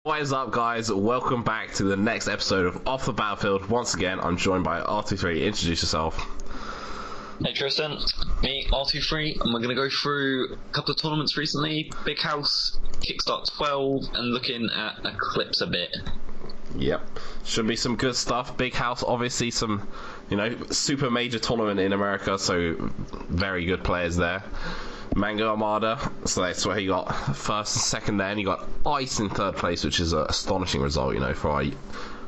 What is up, guys? Welcome back to the next episode of Off the Battlefield. Once again, I'm joined by R23. Introduce yourself. Hey Tristan, me, R23, and we're going to go through a couple of tournaments recently. Big House, Kickstart 12, and looking at Eclipse a bit. Yep. Should be some good stuff. Big House, obviously some, super major tournament in America, so very good players there. Mango Armada, so that's where he got first and second there, and he got Ice in third place, which is an astonishing result, for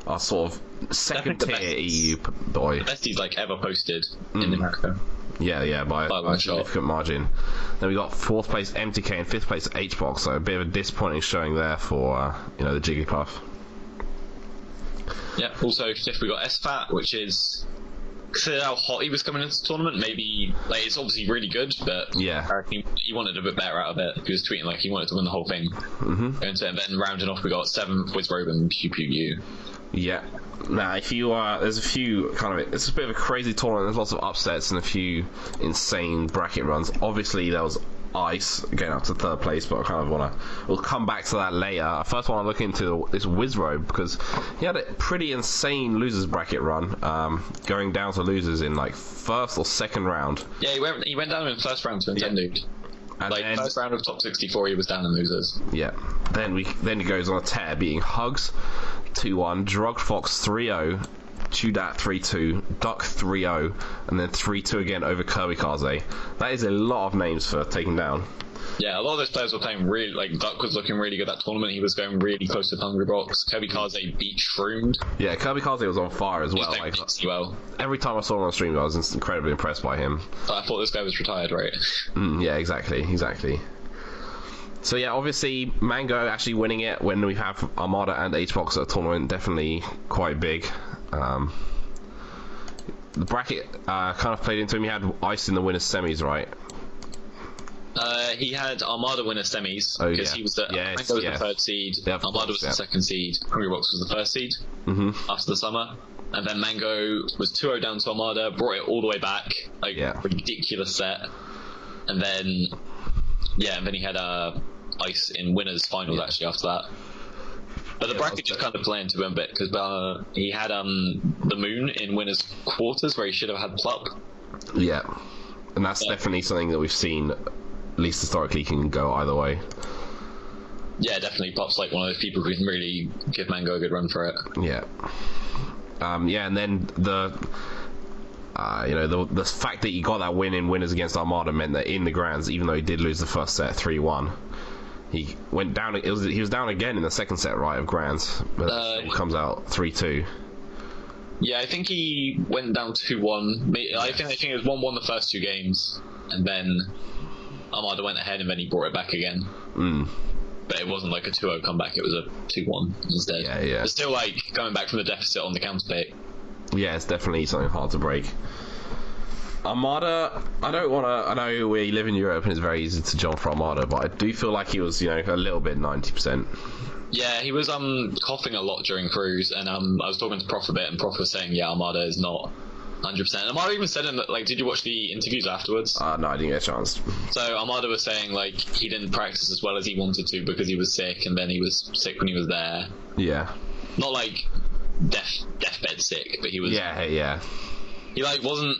our sort of second tier EU boy. The best he's ever posted in America. Yeah, by a significant margin. Then we got fourth place MTK and fifth place HBox, so a bit of a disappointing showing there for the Jigglypuff. Yeah, also fifth we got SFAT, which is, consider how hot he was coming into the tournament. Maybe it's obviously really good, but yeah, he wanted a bit better out of it. He was tweeting he wanted to win the whole thing. And then rounding off, we got seventh with Robe and Pew Pew U. Yeah. Now, if you there's a few it's a bit of a crazy tournament. There's lots of upsets and a few insane bracket runs. Obviously, there was Ice getting up to third place, but we'll come back to that later. First, I want to look into this Wizrobe because he had a pretty insane losers bracket run, going down to losers in first or second round. Yeah, he went down in first round to Nintendo. And then, first round of top 64, he was down in losers. Yeah. Then he goes on a tear, beating Hugs 2-1, Drug Fox 3-0, Chudat 3-2, Duck 3-0, and then 3-2 again over Kirby Kaze. That is a lot of names for taking down. Yeah, a lot of those players were playing really, Duck was looking really good that tournament. He was going really close to Hungry Box. Kirby Kaze beat Shroomed. Yeah, Kirby Kaze was on fire as well. Well. Every time I saw him on stream, I was incredibly impressed by him. But I thought this guy was retired, right? Yeah, exactly. So yeah, obviously Mango actually winning it when we have Armada and HBox at a tournament, definitely quite big. The bracket kind of played into him. He had Ice in the winners semis, right? He had Armada winner semis because he was Mango was the third seed, Armada was the second seed, Hungry Box was the first seed after the summer, and then Mango was 2-0 down to Armada, brought it all the way back, ridiculous set, and then he had Ice in winners finals actually after that. But the bracket just kind of played into him a bit because he had the Moon in winners quarters where he should have had Plup. Yeah, and that's definitely something that we've seen, at least historically, can go either way. Yeah, definitely. Plup's one of those people who can really give Mango a good run for it. Yeah. And then the fact that he got that win in winners against Armada meant that in the grands, even though he did lose the first set 3-1, he went down. He was down again in the second set, right, of grands, but it comes out 3-2. Yeah, I think he went down 2-1. I think it was 1-1 the first two games, and then Armada went ahead, and then he brought it back again. But it wasn't a 2-0 comeback; it was a 2-1 instead. Yeah. It's still coming back from the deficit on the counter pick. Yeah, it's definitely something hard to break. Armada, I know we live in Europe and it's very easy to jump for Armada, but I do feel like he was, a little bit 90%. Yeah, he was coughing a lot during cruise, and I was talking to Prof a bit, and Prof was saying, Armada is not 100%. Armada even said in that, did you watch the interviews afterwards? No, I didn't get a chance. So Armada was saying, he didn't practice as well as he wanted to because he was sick, and then he was sick when he was there. Yeah. Not deathbed sick, but he was... Yeah. He wasn't...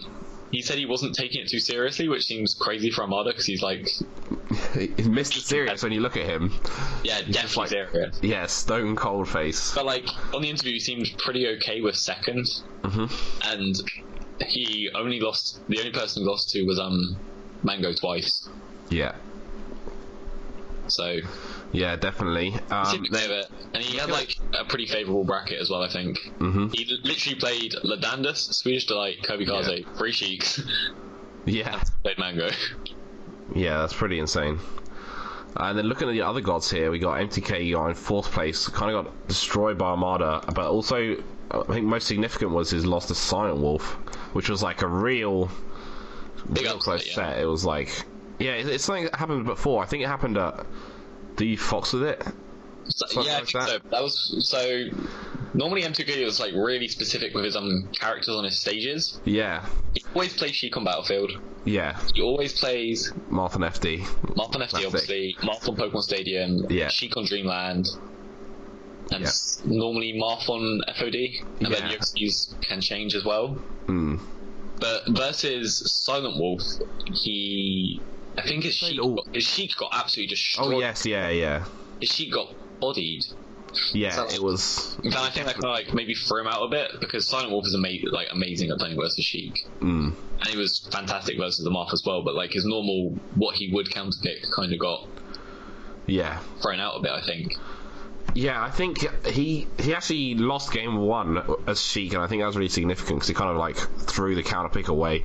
He said he wasn't taking it too seriously, which seems crazy for Armada because he's he's Mr. Serious when you look at him. Yeah, definitely serious. Yeah, stone cold face. But on the interview, he seemed pretty okay with second. And he only lost. The only person he lost to was Mango twice. Yeah. So. Yeah, definitely. And he had a pretty favourable bracket as well, I think. He literally played Ladandus, Swedish Delight, Kirby Kaze, Free Sheiks. Yeah. Played Mango. Yeah, that's pretty insane. And then looking at the other gods here, we got MTK in fourth place, kind of got destroyed by Armada, but also I think most significant was his loss to Silent Wolf, which was a real close set. It was it's something that happened before. I think it happened at the Fox with it. I think so. That was so. Normally M2K was really specific with his characters on his stages. Yeah. He always plays Sheik on Battlefield. Yeah. He always plays Marth and FD. Marth and FD, obviously. Marth on Pokemon Stadium. Yeah. Sheik on Dreamland. and normally Marth on FOD, and then Yoxi's can change as well. But versus Silent Wolf, I think his Sheik got absolutely destroyed. Oh yes, yeah. His Sheik got bodied. Yeah, so it was. And I think that kind of like maybe threw him out a bit, because Silent Wolf is amazing at playing versus Sheik, and he was fantastic versus the Marth as well. But like his normal, what he would counter pick, kind of got thrown out a bit, I think. Yeah, I think he actually lost game 1 as Sheik, and I think that was really significant because he kind of like threw the counter pick away,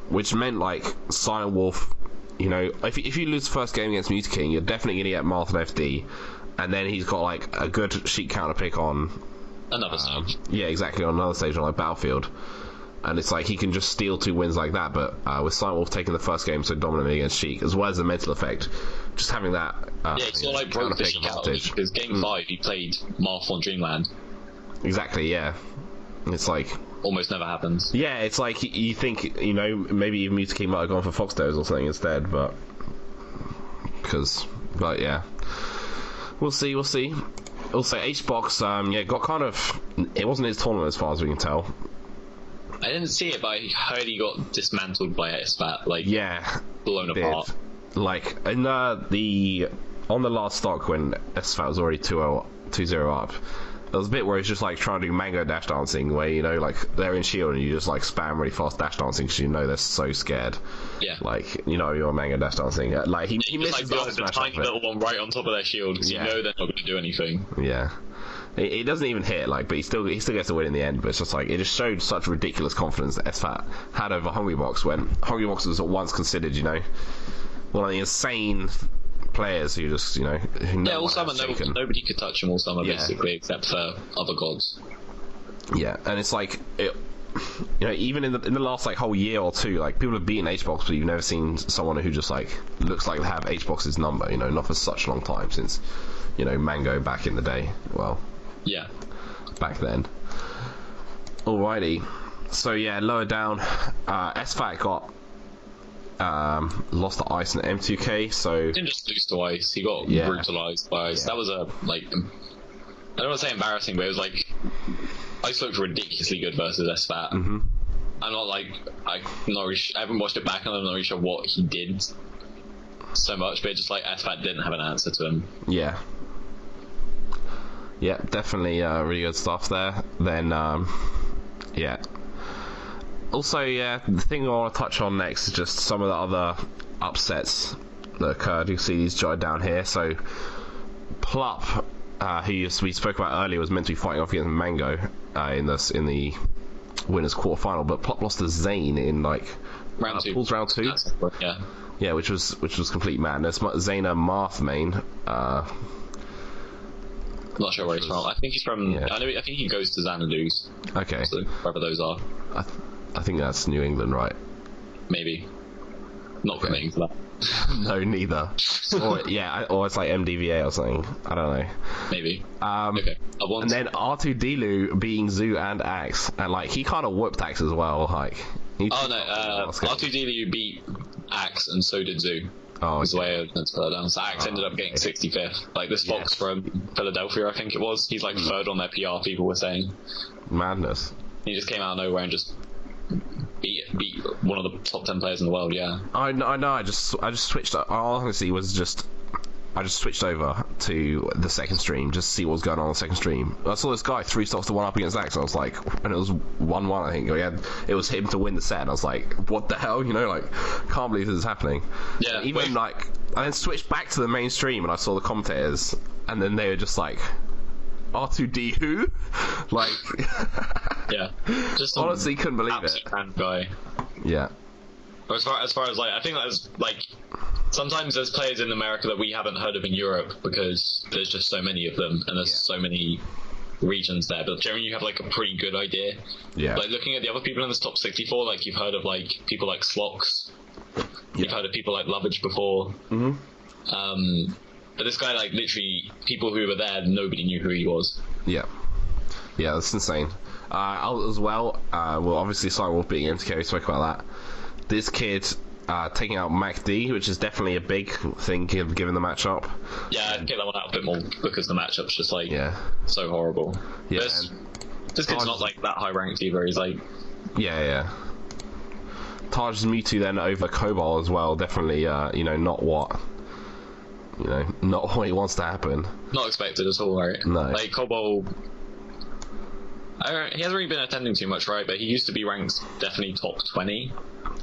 which meant like Silent Wolf, you know, if you lose the first game against Mutaking, you're definitely gonna get Marth and FD, and then he's got like a good Sheik counter pick on another stage. Yeah, exactly, on another stage on like Battlefield. And it's like he can just steal 2 wins like that, but with Silent Wolf taking the first game so dominantly against Sheik, as well as the mental effect, just having that he sort of like broke the Sheik out, because game 5 he played Marth on Dreamland. Exactly, yeah. It's like almost never happens. Yeah, it's like you think, you know, maybe even Mutaking might have gone for Foxtoes or something instead, but yeah, we'll see. Also, HBox, got kind of, it wasn't his tournament as far as we can tell. I didn't see it, but I heard he got dismantled by SFAT, blown apart. Like, in on the last stock when SFAT was already 2-0 up, there was a bit where he's just like trying to do mango dash dancing, where, you know, like they're in shield and you just like spam really fast dash dancing because you know they're so scared. Yeah. Like, you know, you're mango dash dancing. Like, he misses the tiny little one right on top of their shield because you know they're not going to do anything. Yeah. It doesn't even hit, but he still gets to win in the end. But it's just like, it just showed such ridiculous confidence that SFAT had over Hungrybox, when Hungrybox was once considered, you know, one of the insane players who just, you know, all summer nobody could touch him all summer basically, except for other gods. Yeah, and it's like, you know, even in the last like whole year or two, like people have beaten HBox, but you've never seen someone who just like looks like they have HBox's number. You know, not for such a long time, since, you know, Mango back in the day. Well. Yeah. Back then. Alrighty. So yeah, lower down, SFAT got lost to Ice in M2K. So he didn't just lose to Ice; he got brutalized by Ice. That was I don't want to say embarrassing, but it was like Ice looked ridiculously good versus SFAT. I'm I haven't watched it back, and I'm not really sure what he did so much, but just like SFAT didn't have an answer to him. Yeah, definitely really good stuff there. Then, Also, the thing I want to touch on next is just some of the other upsets that occurred. You can see these jotted down here. So, Plup, who we spoke about earlier, was meant to be fighting off against Mango in the winners quarterfinal, but Plup lost to Zane in round 2. Round 2. Yeah, which was complete madness. Zane Marth main. Not sure where he's from. I think he's from. I think he goes to Xanadu's. Okay. So wherever those are. I think that's New England, right? Maybe. Not committing to that. No, neither. Or it's like MDVA or something. I don't know. Maybe. Okay. And then R2D beating Zoo and Axe, and he kind of whooped Axe as well. R2D beat Axe, and so did Zoo. Oh, was the way I put it down. So Axe ended up getting 65th. This Fox from Philadelphia, I think it was. He's third on their PR, people were saying. Madness. He just came out of nowhere and just beat one of the top 10 players in the world, yeah. I know, I just switched. Honestly, I just switched over to the second stream just to see what was going on the second stream. I saw this guy 3 stocks to 1 up against Axe. I was like, and it was 1-1. I think it was him to win the set. And I was like, what the hell? You know, can't believe this is happening. Yeah. Even I then switched back to the main stream and I saw the commentators, and then they were just like, R2D who? Yeah. Just honestly couldn't believe it. Guy. Yeah. As far as I think that was sometimes there's players in America that we haven't heard of in Europe because there's just so many of them and there's so many regions there. But generally, you have a pretty good idea. Yeah. Looking at the other people in this top 64, you've heard of people like Slox. You've heard of people like Lovage before. Mm-hmm. But this guy, literally, people who were there, nobody knew who he was. Yeah. Yeah, that's insane. As well, obviously, Silent Wolf beating MTK, we spoke about that. This kid, taking out MacD, which is definitely a big thing given the matchup. Yeah, I'd get that one out a bit more because the matchup's just like so horrible. Yeah, this kid's not like that high ranked either. He's like Taj's Mewtwo then over Cobalt as well. Definitely, not what he wants to happen. Not expected at all, right? No. Like Cobalt, he hasn't really been attending too much, right? But he used to be ranked definitely top 20.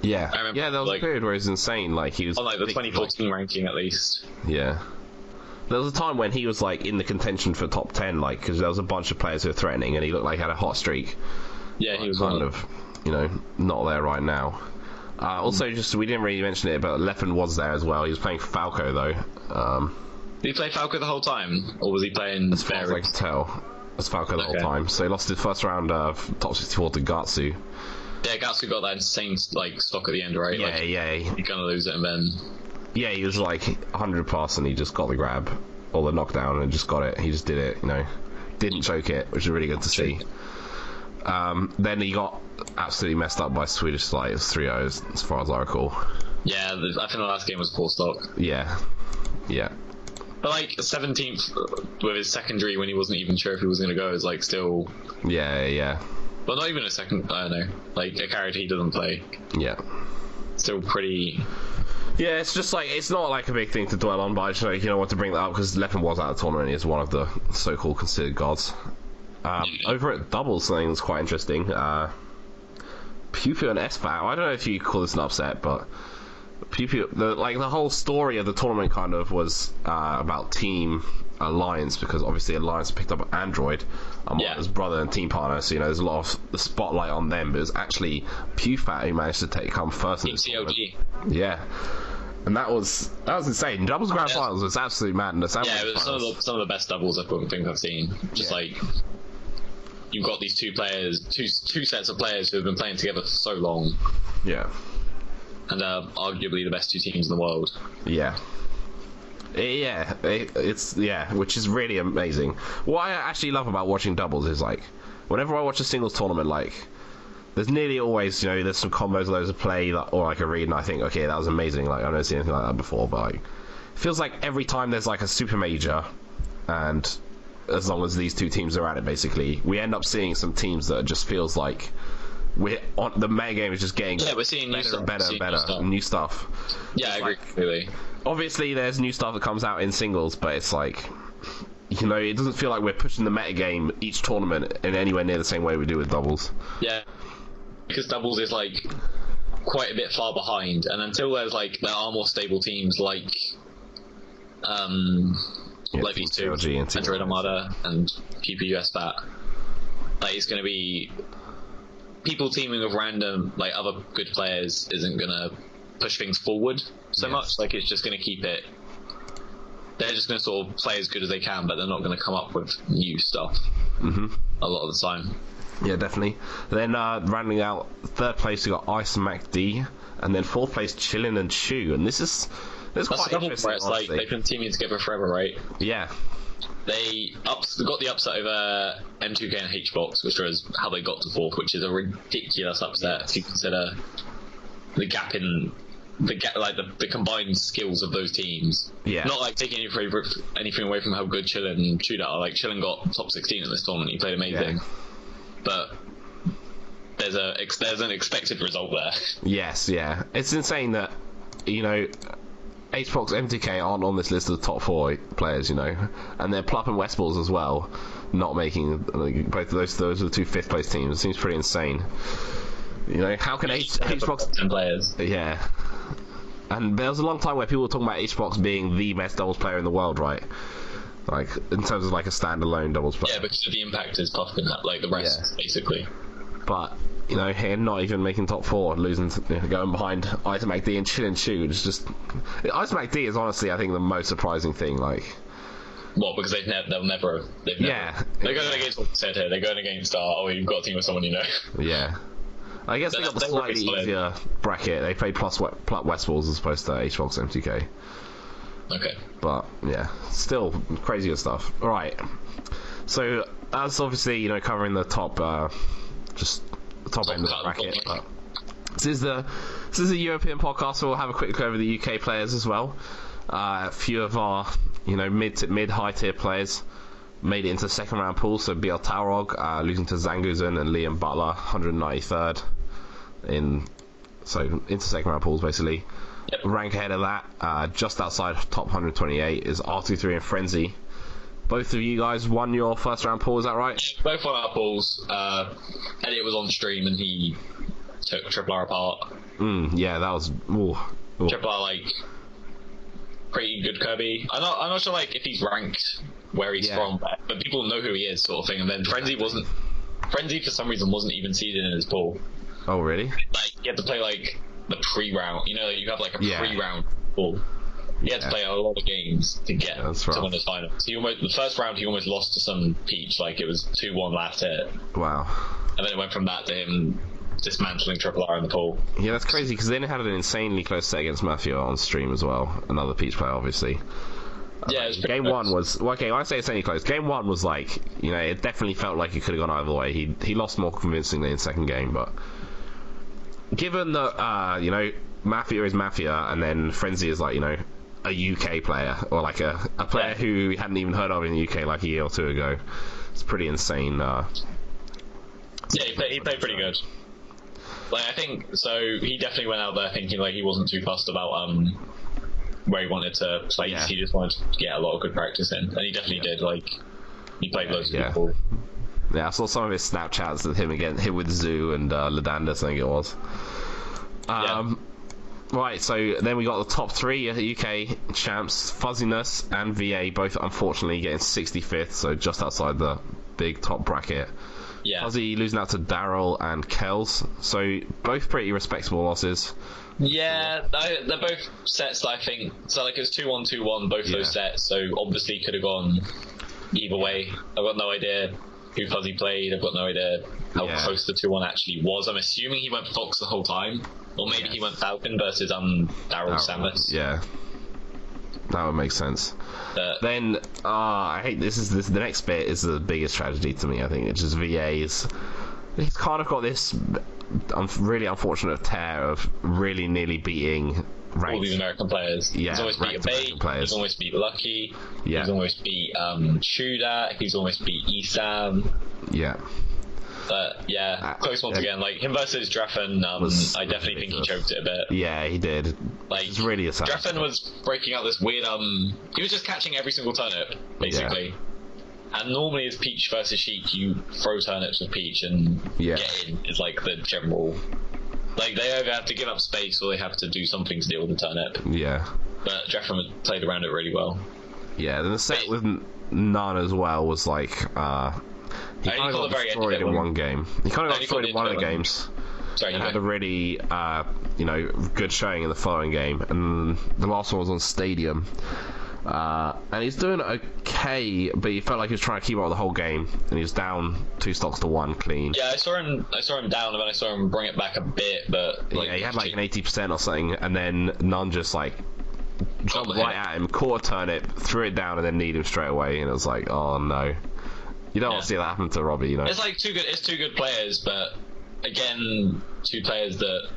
Yeah. I remember, there was a period where it was insane. Like he was on like the 2014 ranking at least. Yeah. There was a time when he was like in the contention for top 10, like because there was a bunch of players who were threatening, and he looked like he had a hot streak. Yeah, he was kind of, not there right now. Also, just we didn't really mention it, but Leffen was there as well. He was playing Falco though. Did he play Falco the whole time, or was he playing? As far as I can tell, as Falco the whole time. So he lost his first round of top 64 to Gatsu. Yeah, Gatsu got that insane like stock at the end, right? Yeah, You're gonna lose it, and then. Yeah, he was like 100 plus, and he just got the grab or the knockdown and just got it. He just did it, didn't choke it, which is really good to see. Then he got absolutely messed up by Swedish Slight. It was 3-0 as far as I recall. Yeah, I think the last game was poor stock. Yeah. But like 17th with his secondary when he wasn't even sure if he was going to go is like still. Yeah. But not even a second. I don't know. Like a character he doesn't play. Yeah. Still pretty. Yeah, it's just like it's not like a big thing to dwell on, but I just want to bring that up because Leffen was out of the tournament. He is one of the so-called considered gods. Over at doubles, something that's quite interesting. Pew Pew and SFAT. I don't know if you call this an upset, but Pew Pew, the whole story of the tournament kind of was about Team Alliance, because obviously Alliance picked up Android, his brother and team partner. So there's a lot of the spotlight on them, but it was actually PewFat who managed to come first in the tournament. Yeah. And that was insane. Doubles Grand Finals was absolute madness. Yeah, it was some of the best doubles I think I've seen. Just like you've got these two sets of players who have been playing together for so long. Yeah. And arguably the best two teams in the world. Yeah. Which is really amazing. What I actually love about watching doubles is like, whenever I watch a singles tournament, like, there's nearly always, there's some combos those of play or like a read, and I think, okay, that was amazing. Like, I've never seen anything like that before, but like, it feels like every time there's like a super major, and as long as these two teams are at it, basically, we end up seeing some teams that just feels like we're on the meta game is just getting we're seeing better new stuff. Yeah, I agree completely. Obviously, there's new stuff that comes out in singles, but it's like, it doesn't feel like we're pushing the meta game each tournament in anywhere near the same way we do with doubles. Yeah, because doubles is like quite a bit far behind, and until there are more stable teams like these two, Android Armada and PPUS Bat, like it's going to be people teaming with random other good players isn't going to push things forward so much. Like it's just going to keep it. They're just going to sort of play as good as they can, but they're not going to come up with new stuff a lot of the time. Yeah, definitely. Then rounding out third place, we got Ice and MacD, and then fourth place Chillin and Chu. And that's quite interesting. It's like they've been teaming together forever, right? Yeah. They got the upset over M2K and HBox, which was how they got to fourth, which is a ridiculous upset if you consider the gap in the combined skills of those teams. Yeah. Not like taking anything away from how good Chillin and Chu are. Like Chillin got top 16 in this tournament. He played amazing, but there's an expected result there. Yes, yeah. It's insane that HBox, MTK aren't on this list of the top 4 players, and they're Plup and Westballs as well, not making both of those are the two 5th place teams. It seems pretty insane. How can HBox 10 players? Yeah. And there was a long time where people were talking about HBox being the best doubles player in the world, right? Like in terms of like a standalone doubles player. Yeah, because of the impact is Puff and like the rest, basically. But him not even making top 4, losing, going behind Ice MacD and Chillin Chu. It's just Ice MacD is honestly, I think, the most surprising thing. Like, well, because they've never. They're going against what said here. They're going against you've got a team with someone you know. Yeah. I guess they got the slightly easier bracket. They played Plup Westballs as opposed to HBox MTK. Okay. But yeah, still crazier stuff. All right. So that's obviously covering the top, just the top end of the bracket. But this is the this is a European podcast, so we'll have a quick look over the UK players as well. A few of our, mid-high tier players made it into the second round pool. So BL Taurog losing to Zanguzen and Liam Butler, 193rd into second round pools basically. Yep. Rank ahead of that, just outside top 128 is R23 and Frenzy. Both of you guys won your first round pool, is that right? Both won our pools. Elliot was on stream and he took Triple R apart. Yeah, that was Triple R, like, pretty good Kirby. I'm not sure like if he's ranked where he's from, but people know who he is, sort of thing. And then Frenzy for some reason wasn't even seeded in his pool. Oh really? Like you had to play like the pre-round. You have like a pre-round pool. He had to play a lot of games to get to win his final. So the first round he almost lost to some Peach, like it was 2-1 last hit. Wow. And then it went from that to him dismantling Triple R in the pool. Yeah, that's crazy because then it had an insanely close set against Mafia on stream as well. Another Peach player, obviously. Yeah, game close. 1 was okay. When I say it's only close, game 1 was like it definitely felt like it could have gone either way. He lost more convincingly in second game, but given that Mafia is Mafia and then Frenzy is like a UK player or like a player who we hadn't even heard of in the UK like a year or two ago, it's pretty insane. He played pretty good. Like I think so. He definitely went out there thinking like he wasn't too fussed about where he wanted to play. He just wanted to get a lot of good practice in, and he definitely did. Like he played loads of people. Yeah, I saw some of his Snapchats of him with Zoo and Ladandus, I think it was. Right, so then we got the top 3 UK champs, Fuzziness and VA, both unfortunately getting 65th, so just outside the big top bracket. Yeah. Fuzzy losing out to Daryl and Kells, so both pretty respectable losses. Yeah, they're both sets that I think, so like it was 2-1, 2-1, both those sets, so obviously could have gone either way. I've got no idea who Fuzzy played, I've got no idea how close the 2-1 actually was. I'm assuming he went Fox the whole time, or maybe he went Falcon versus Daryl Samus. Yeah, that would make sense. Then I hate this. The next bit is the biggest tragedy to me. I think it's just VA's. He's kind of got this really unfortunate tear of really nearly beating all these American players. Yeah, he's almost beat Abate, he's almost beat Lucky, he's almost beat Shuda, he's almost beat Esam. Yeah. But close once again. Like him versus Draffen, I definitely think he choked it a bit. Yeah, he did. Like it's really a sad. Draffen was breaking out this weird. He was just catching every single turnip basically. Yeah. And normally, as Peach versus Sheik, you throw turnips with Peach and get in. Is like the general. Like they either have to give up space or they have to do something to deal with the turnip. Yeah. But Draffen played around it really well. Yeah, then the set with None as well was like. He kind of got destroyed in one game. He kind of got destroyed in one of the games. Sorry, and had a really, good showing in the following game. And the last one was on Stadium. And he's doing okay, but he felt like he was trying to keep up the whole game. And he was down 2 stocks to 1 clean. Yeah, I saw him down, and then I saw him bring it back a bit, but... Like, he had like an 80% or something, and then None just like... jumped right at him, caught a turnip, threw it down, and then kneed him straight away. And it was like, oh no. You don't want to see that happen to Robbie, It's like it's 2 good players, but again, 2 players that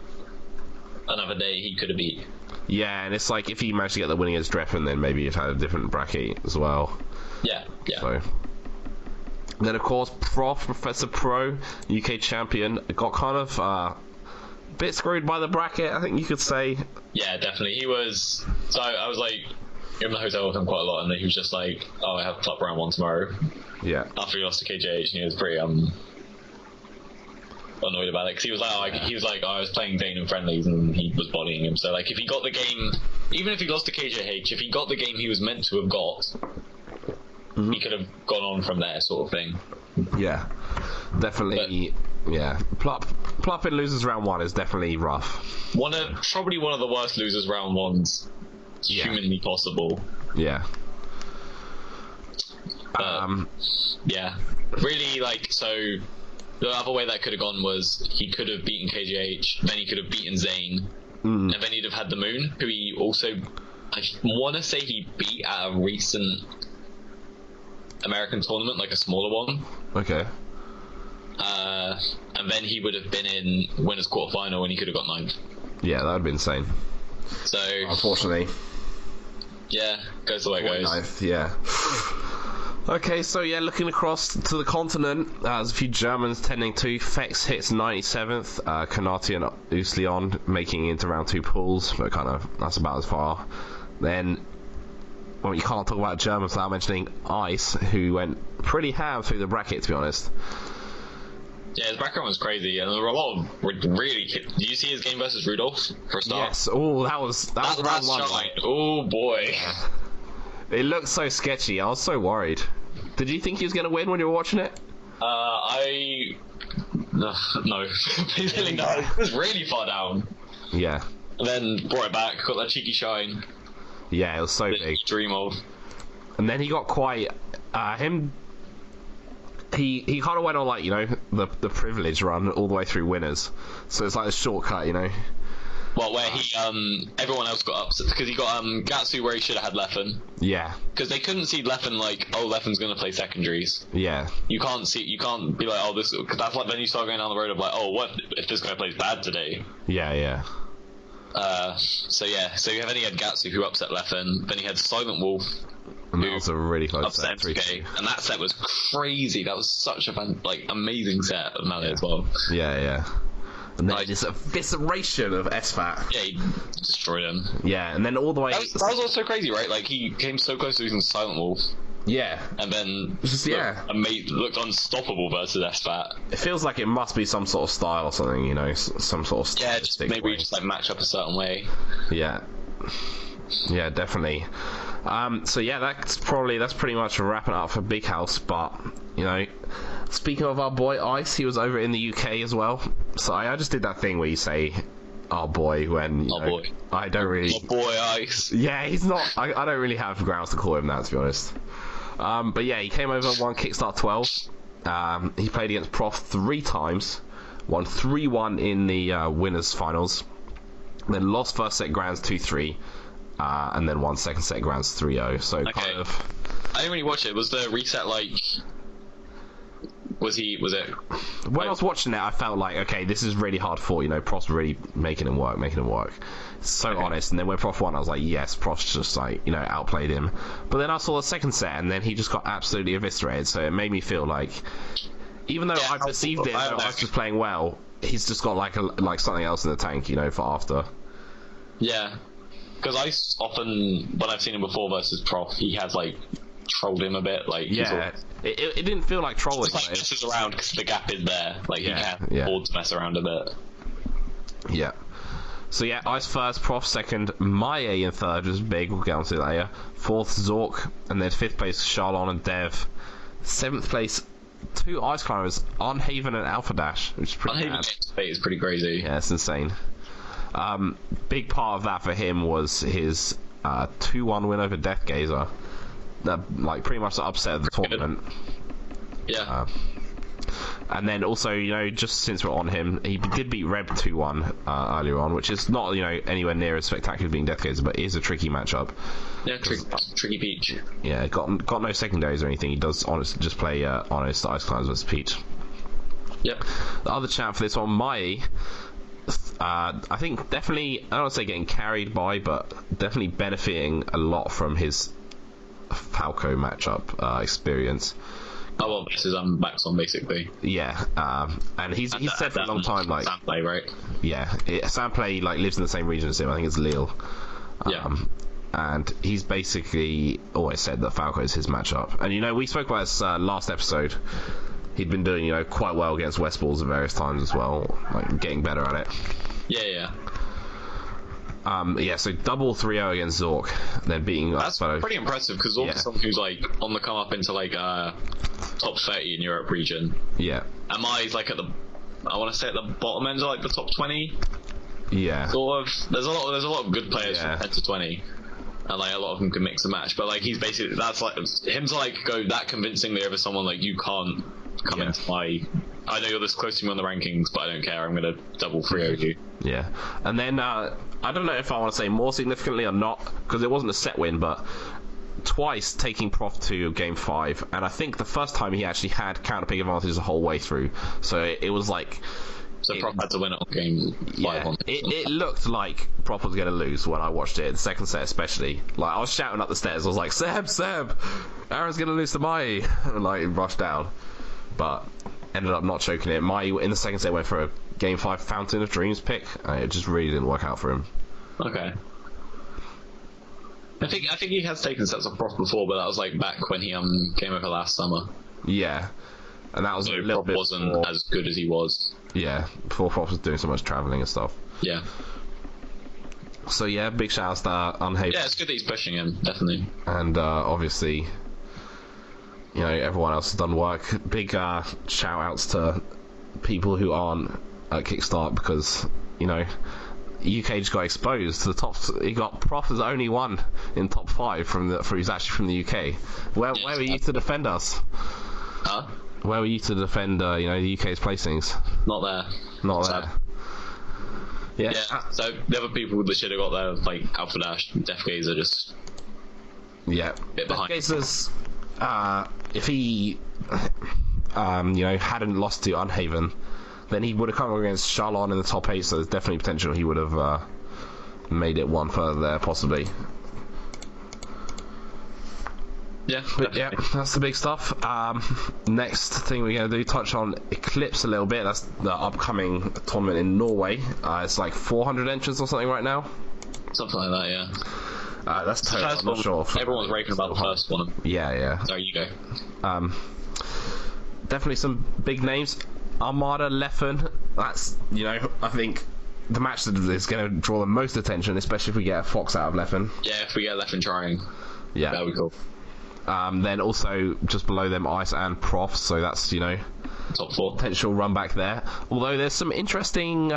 another day he could have beat. Yeah, and it's like if he managed to get the winning against Dreffen, then maybe you'd had a different bracket as well. Yeah. So. Then of course, Professor Pro, UK champion, got kind of a bit screwed by the bracket, I think you could say. Yeah, definitely. He was. So I was like in the hotel with him quite a lot, and he was just like, "Oh, I have top round 1 tomorrow." Yeah. After he lost to KJH, and he was pretty annoyed about it because he was like, I was playing Dane in friendlies and he was bodying him. So like, if he got the game, even if he lost to KJH, if he got the game he was meant to have got, he could have gone on from there, sort of thing. Yeah, definitely. Plop in losers round 1 is definitely rough. Probably one of the worst losers round 1s humanly possible. Yeah. Really, like, so the other way that could have gone was he could have beaten KGH, then he could have beaten Zane, and then he'd have had the Moon, who he also, I want to say he beat at a recent American tournament, like a smaller one. Okay. And then he would have been in winners quarterfinal and he could have got 9th. Yeah, that would be insane. So unfortunately, yeah, goes the way it goes. Ninth, yeah. Okay, so yeah, looking across to the continent, there's a few Germans tending to. Fex hits 97th, Kanati and Usleon making it into round 2 pools, but that's about as far. Then, well, you can't talk about Germans without mentioning Ice, who went pretty ham through the bracket, to be honest. Yeah, his background was crazy, and there were a lot of really. Did you see his game versus Rudolph for a start? Yes. Oh, that was round 1. Shine. Oh boy. It looked so sketchy. I was so worried. Did you think he was going to win when you were watching it? No. Basically, no. It was really far down. Yeah. And then brought it back, got that cheeky shine. Yeah, it was so big. Dream of. And then he got quite... He kind of went on, like, you know, the privilege run all the way through winners. So it's like a shortcut, you know. Well, where he, everyone else got upset, because he got, Gatsu where he should have had Leffen. Yeah. Because they couldn't see Leffen like, oh, Leffen's gonna play secondaries. Yeah. You can't be like, oh, this, cause that's like, then you start going down the road of like, oh, what if this guy plays bad today? Yeah, yeah. So you had Gatsu who upset Leffen, then he had Silent Wolf. And that was a really close set. And that set was crazy. That was such a amazing set of Melee as well. Yeah, yeah. And then this evisceration of SFAT. Yeah, he destroyed him. Yeah, and then all the way... That was also crazy, right? Like, he came so close to losing Silent Wolf. Yeah. And then looked unstoppable versus SFAT. It feels like it must be some sort of style or something, you know, some sort of... Yeah, maybe just like match up a certain way. Yeah. Yeah, definitely. So yeah, that's pretty much wrapping up for Big House, but, you know... Speaking of our boy Ice, he was over in the UK as well. So I just did that thing where you say, "Our boy," when boy. I don't really. Our boy Ice. Yeah, he's not. I don't really have grounds to call him that, to be honest. But yeah, he came over, won Kickstart 12. He played against Prof 3 times, won 3-1 in the winners finals, then lost first set grounds 2-3, and then won second set grounds 3-0. So kind of. I didn't really watch it. Was the reset like? Was it? When I was watching it, I felt like, okay, this is really hard for, you know, Prof's really making him work. So honest. And then when Prof won, I was like, yes, Prof's just like, you know, outplayed him. But then I saw the second set, and then he just got absolutely eviscerated. So it made me feel like, even though I perceived it as though Ice was playing well, he's just got like something else in the tank, you know, for after. Yeah, because Ice often, when I've seen him before versus Prof, he has like trolled him a bit. Like it didn't feel like trolling. Just like messes around because the gap is there. Like he can afford to mess around a bit. Yeah. So yeah, Ice first, Prof second, Maya in third was big. We'll get onto that later. Fourth, Zork, and then fifth place, Charlon and Dev. Seventh place, 2 Ice climbers, Unhaven and Alpha Dash, which is pretty bad. Unhaven is pretty crazy. Yeah, it's insane. Big part of that for him was his 2-1 win over Death Gazer. That like pretty much the upset of the tournament. Yeah. And then also, you know, just since we're on him, he did beat Reb 2-1 earlier on, which is not, you know, anywhere near as spectacular as being Death Gazer, but is a tricky matchup. Yeah, tricky Peach. Yeah, got no secondaries or anything. He does honestly just play honest Ice Climbers versus Peach. Yep. The other champ for this one, Mai, I think definitely, I don't want to say getting carried by, but definitely benefiting a lot from his Falco matchup experience. Oh well, this is Maxon basically. Yeah, and he's said for a long time, like Samplay, right? Yeah, Samplay like lives in the same region as him. I think it's Lille. Yeah. And he's basically always said that Falco is his matchup. And you know, we spoke about this last episode. He'd been doing, you know, quite well against West Balls at various times as well, like getting better at it. Yeah. So double 3-0 against Zork, then beating That's pretty impressive, because Zork is someone who's like on the come up into like top 30 in Europe region. Yeah. And Mai's like at the, I want to say at the bottom end of like the top 20. Yeah. Sort of. There's a lot of good players from 10 to 20. And like a lot of them can mix and match, but like he's basically, that's like him to like go that convincingly over someone like, you can't come into my, I know you're this close to me on the rankings, but I don't care, I'm gonna double 3-0 you. Yeah. And then I don't know if I want to say more significantly or not, because it wasn't a set win, but twice taking Prof to game 5, and I think the first time he actually had counter pick advantage the whole way through, so it was like So Prop had to win it on game 5 on. It looked like Prop was going to lose when I watched it, the second set especially. Like, I was shouting up the stairs, I was like, Seb! Aaron's going to lose to Mai! And, like, rushed down. But ended up not choking it. Mai, in the second set, went for a game 5 Fountain of Dreams pick. It just really didn't work out for him. Okay. I think he has taken sets off Prof before, but that was, like, back when he came over last summer. Yeah. And that was so a little Prof bit wasn't before, as good as he was. Yeah, before Prof was doing so much travelling and stuff. Yeah. So yeah, big shout outs to Unhaven. Yeah, it's good that he's pushing him, definitely. And obviously, you know, everyone else has done work. Big shout outs to people who aren't at Kickstart because, you know, UK just got exposed to the top. He got Prof as only one in top 5 who's actually from the UK. Where were you to defend us? Huh? Where were you to defend, you know, the UK's placings? Not there. Not Sad. there. Yeah. So the other people that should have got there, like Alpha Dash, Death Gazer, just a bit behind. Death Gazer's, if he, you know, hadn't lost to Unhaven, then he would have come against Charlon in the top 8. So there's definitely potential he would have made it one further there, possibly. Yeah, but yeah, that's the big stuff. Next thing we're going to do, touch on Eclipse a little bit. That's the upcoming tournament in Norway. It's like 400 entrants or something right now. Something like that, yeah. That's total. I'm not sure. Everyone's raving about the first one. Yeah. Sorry, you go. Definitely some big names. Armada, Leffen. That's, you know, I think the match that is going to draw the most attention, especially if we get a Fox out of Leffen. Yeah, if we get Leffen trying. Yeah. That'll be cool. Then also just below them, Ice and Prof, so that's, you know, top 4 potential run back there. Although there's some interesting, you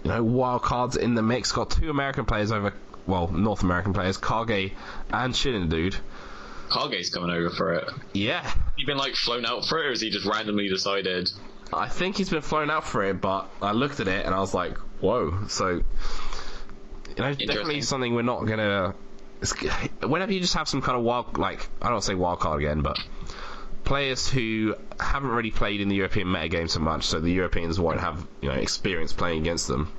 know, wild cards in the mix. Got 2 American players over, well, North American players, Kage and Chillin' Dude. Kage's coming over for it. Yeah. He been like flown out for it, or has he just randomly decided? I think he's been flown out for it, but I looked at it and I was like, whoa. So, you know, definitely something we're not gonna. Whenever you just have some kind of wild, like, I don't want to say wild card again, but players who haven't really played in the European metagame so much, so the Europeans won't have, you know, experience playing against them.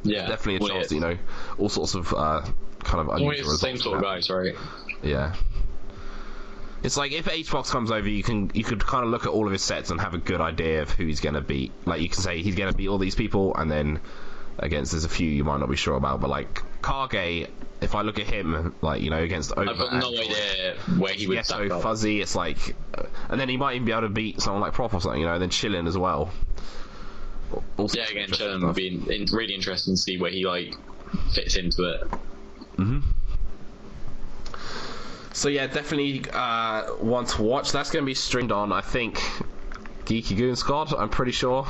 Yeah, definitely a chance, you know, all sorts of kind of unusual it's the same sort of guys, right? Yeah. It's like if HBox comes over, you could kind of look at all of his sets and have a good idea of who he's going to beat. Like, you can say he's going to beat all these people, and then against there's a few you might not be sure about, but like Kage, if I look at him, like, you know, against Over, I've got no idea where he would stack up. Fuzzy, it's like, and then he might even be able to beat someone like Prof or something, you know, and then Chillin' as well. Also, yeah, again, Chillin' would be really interesting to see where he like fits into it. So yeah, definitely want to watch. That's going to be streamed on, I think, Geeky Goon Squad, I'm pretty sure.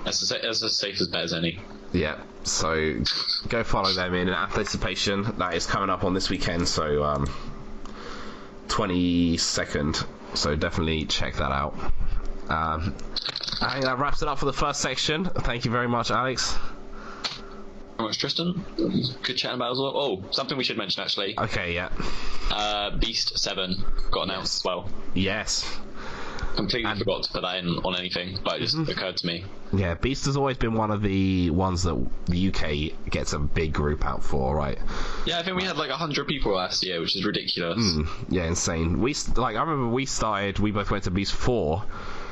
That's as safe as bet as any. Yeah, so go follow them in anticipation. That is coming up on this weekend, so 22nd. So definitely check that out. I think that wraps it up for the first section. Thank you very much, Alex. Very much, Tristan. Good chatting about as well. Oh, something we should mention actually. Okay, yeah. Beast 7 got announced as well. Yes. Completely forgot to put that in on anything, but it just occurred to me. Yeah, Beast has always been one of the ones that the UK gets a big group out for, right? Yeah, I think we had like 100 people last year, which is ridiculous. Yeah, insane. I remember we both went to Beast 4.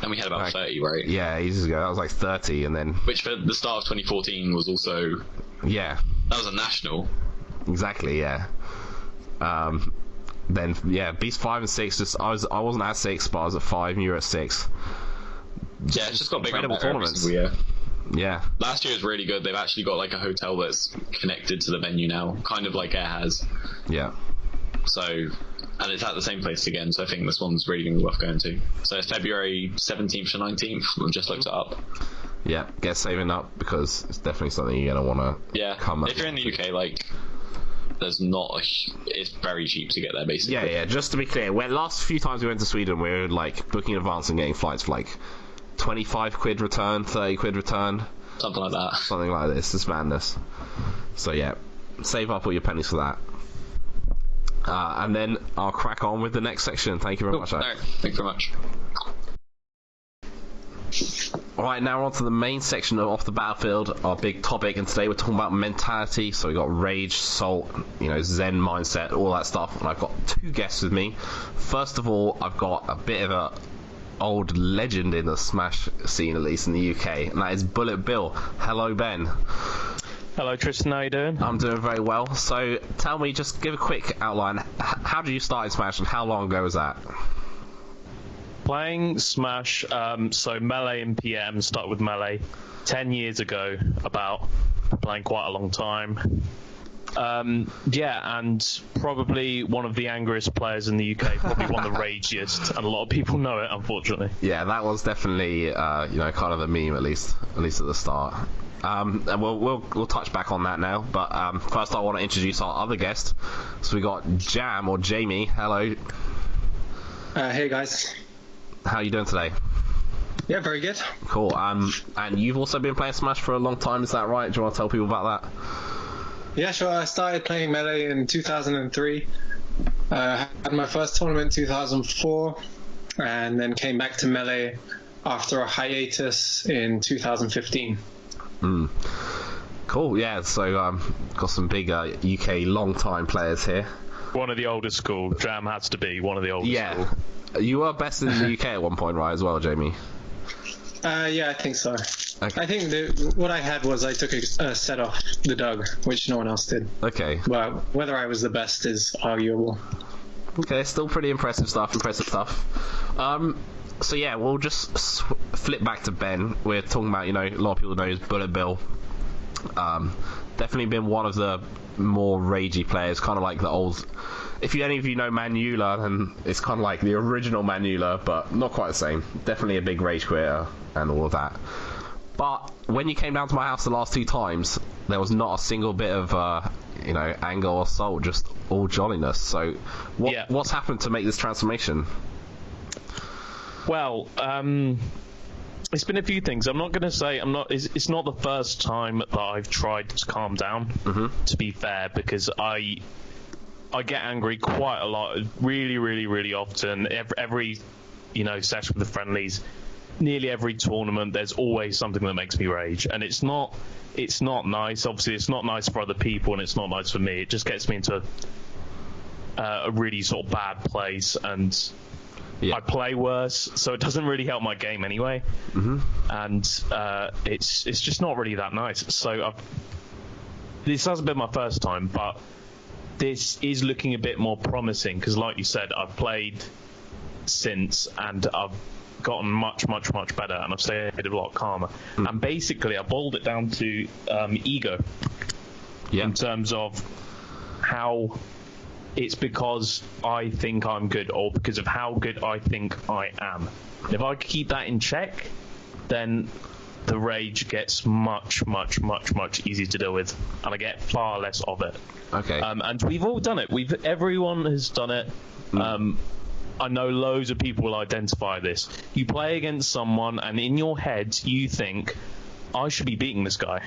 And we had about 30, right? Yeah, ages ago. That was like 30, and then... Which for the start of 2014 was also... Yeah. That was a national. Exactly, yeah. Then, yeah, Beast 5 and 6, just I wasn't at 6, but I was at 5, and you were at 6. Yeah, it's just got bigger incredible tournaments. Yeah. Last year was really good. They've actually got like a hotel that's connected to the venue now, kind of like Air has. Yeah. So, and it's at the same place again, so I think this one's really going to be worth going to. So it's February 17th to 19th. We've just looked it up. Yeah, get saving up, because it's definitely something you're going to want to come up. If you're in the UK, like, there's not it's very cheap to get there, basically. Yeah, just to be clear, last few times we went to Sweden, we were like booking in advance and getting flights for like 25 quid return, 30 quid return. Something like that. Something like this. It's madness. So yeah, save up all your pennies for that. And then I'll crack on with the next section. Thank you very much. Thank you very much. Right, now we're on to the main section of Off the Battlefield, our big topic, and today we're talking about mentality. So we got rage, salt, Zen mindset, all that stuff, and I've got two guests with me. First of all, I've got a bit of a old legend in the Smash scene, at least in the UK, and that is Bullet Bill. Hello, Ben. Hello, Tristan. How you doing? I'm doing very well. So tell me, just give a quick outline. How did you start in Smash, and how long ago was that? Playing Smash, so Melee and PM, started with Melee 10 years ago, about playing quite a long time. And probably one of the angriest players in the UK, probably one of the ragiest, and a lot of people know it, unfortunately. Yeah, that was definitely, kind of a meme, at least at the start. And we'll touch back on that now, but first I want to introduce our other guest. So we got Jam, or Jamie. Hello. Hey, guys. How are you doing today? Yeah, very good. Cool. And you've also been playing Smash for a long time, is that right? Do you want to tell people about that? Yeah, sure. I started playing Melee in 2003. Had my first tournament in 2004, and then came back to Melee after a hiatus in 2015. Cool, yeah. So got some big UK long-time players here. One of the oldest school. Jam has to be one of the oldest school. You were best in the UK at one point, right, as well, Jamie? Yeah, I think so. Okay. I think what I had was I took a set off the Doug, which no one else did. Okay. But whether I was the best is arguable. Okay, still pretty impressive stuff. So yeah, we'll just flip back to Ben. We're talking about, a lot of people know Bullet Bill. Definitely been one of the more ragey players, kind of like the old... If any of you know Manula, then it's kind of like the original Manula, but not quite the same. Definitely a big rage quitter and all of that. But when you came down to my house the last two times, there was not a single bit of, anger or soul, just all jolliness. So what's happened to make this transformation? Well, it's been a few things. I'm not going to say it's not the first time that I've tried to calm down, to be fair, because I get angry quite a lot, really, really, really often. Every session with the friendlies, nearly every tournament, there's always something that makes me rage, and it's not nice. Obviously, it's not nice for other people, and it's not nice for me. It just gets me into a really sort of bad place, and I play worse, so it doesn't really help my game anyway. And it's just not really that nice. So this hasn't been my first time, but this is looking a bit more promising, because like you said, I've played since, and I've gotten much, much, much better, and I've stayed a lot calmer. And basically, I boiled it down to ego, in terms of how it's because I think I'm good, or because of how good I think I am. And if I keep that in check, then the rage gets much, much, much, much easier to deal with, and I get far less of it. Okay. And we've all done it. Everyone has done it. I know loads of people will identify this. You play against someone, and in your head, you think, I should be beating this guy.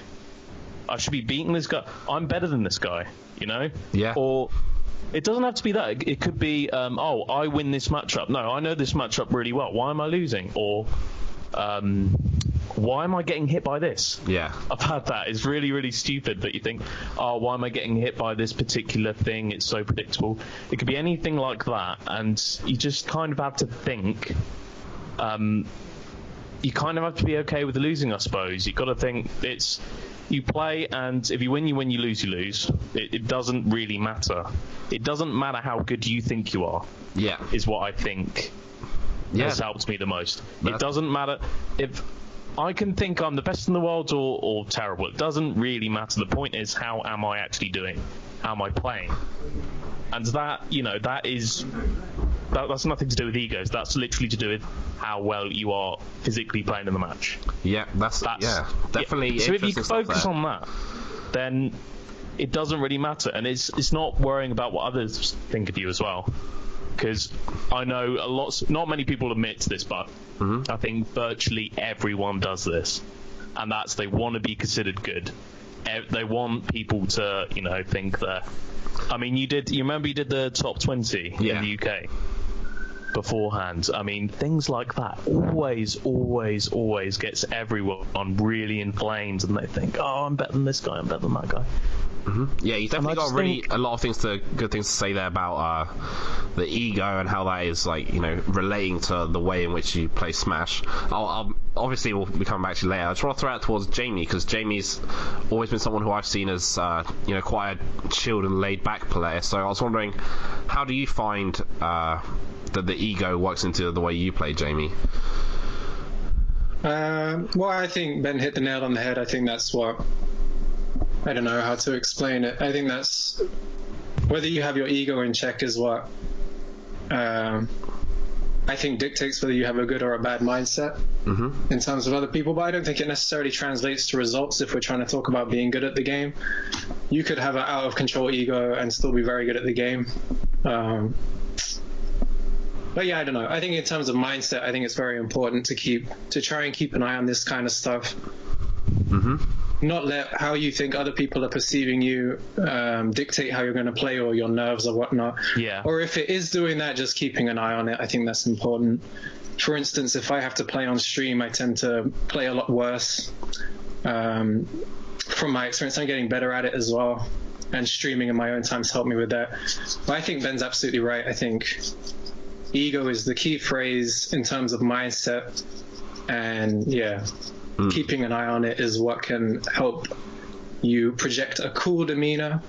I should be beating this guy. I'm better than this guy, Yeah. Or it doesn't have to be that. It could be, I win this matchup. No, I know this matchup really well. Why am I losing? Or, why am I getting hit by this? Yeah. I've had that. It's really, really stupid, but you think, why am I getting hit by this particular thing? It's so predictable. It could be anything like that, and you just kind of have to think. You kind of have to be okay with losing, I suppose. You've got to think you play, and if you win, you win, you lose, you lose. It doesn't really matter. It doesn't matter how good you think you are. Yeah. Is what I think has helped me the most. It doesn't matter if I can think I'm the best in the world or terrible. It doesn't really matter. The point is, how am I actually doing? How am I playing? And that, that's nothing to do with egos. That's literally to do with how well you are physically playing in the match. Yeah, that's definitely. So if you focus on that, then it doesn't really matter, and it's not worrying about what others think of you as well. Because I know not many people admit to this, but I think virtually everyone does this, and that's they want to be considered good. They want people to, think that. I mean, you remember you did the top 20 in the UK. beforehand. I mean, things like that always gets everyone really inflamed, and they think, oh, I'm better than this guy, I'm better than that guy. Mm-hmm. Yeah, you've definitely got a lot of good things to say there about the ego and how that is, like, you know, relating to the way in which you play Smash. I'll obviously we'll be coming back to you later. I just want to throw out towards Jamie, because Jamie's always been someone who I've seen as you know, quite a chilled and laid back player. So I was wondering, how do you find that the ego works into the way you play, Jamie? Well, I think Ben hit the nail on the head. I think that's what, I don't know how to explain it. I think that's, whether you have your ego in check is what I think dictates whether you have a good or a bad mindset in terms of other people. But I don't think it necessarily translates to results if we're trying to talk about being good at the game. You could have an out of control ego and still be very good at the game. But yeah, I don't know. I think in terms of mindset, I think it's very important to try and keep an eye on this kind of stuff. Not let how you think other people are perceiving you dictate how you're going to play, or your nerves or whatnot. Yeah. Or if it is doing that, just keeping an eye on it. I think that's important. For instance, if I have to play on stream, I tend to play a lot worse. From my experience, I'm getting better at it as well. And streaming in my own time's helped me with that. But I think Ben's absolutely right. I think ego is the key phrase in terms of mindset. And yeah, keeping an eye on it is what can help you project a cool demeanor,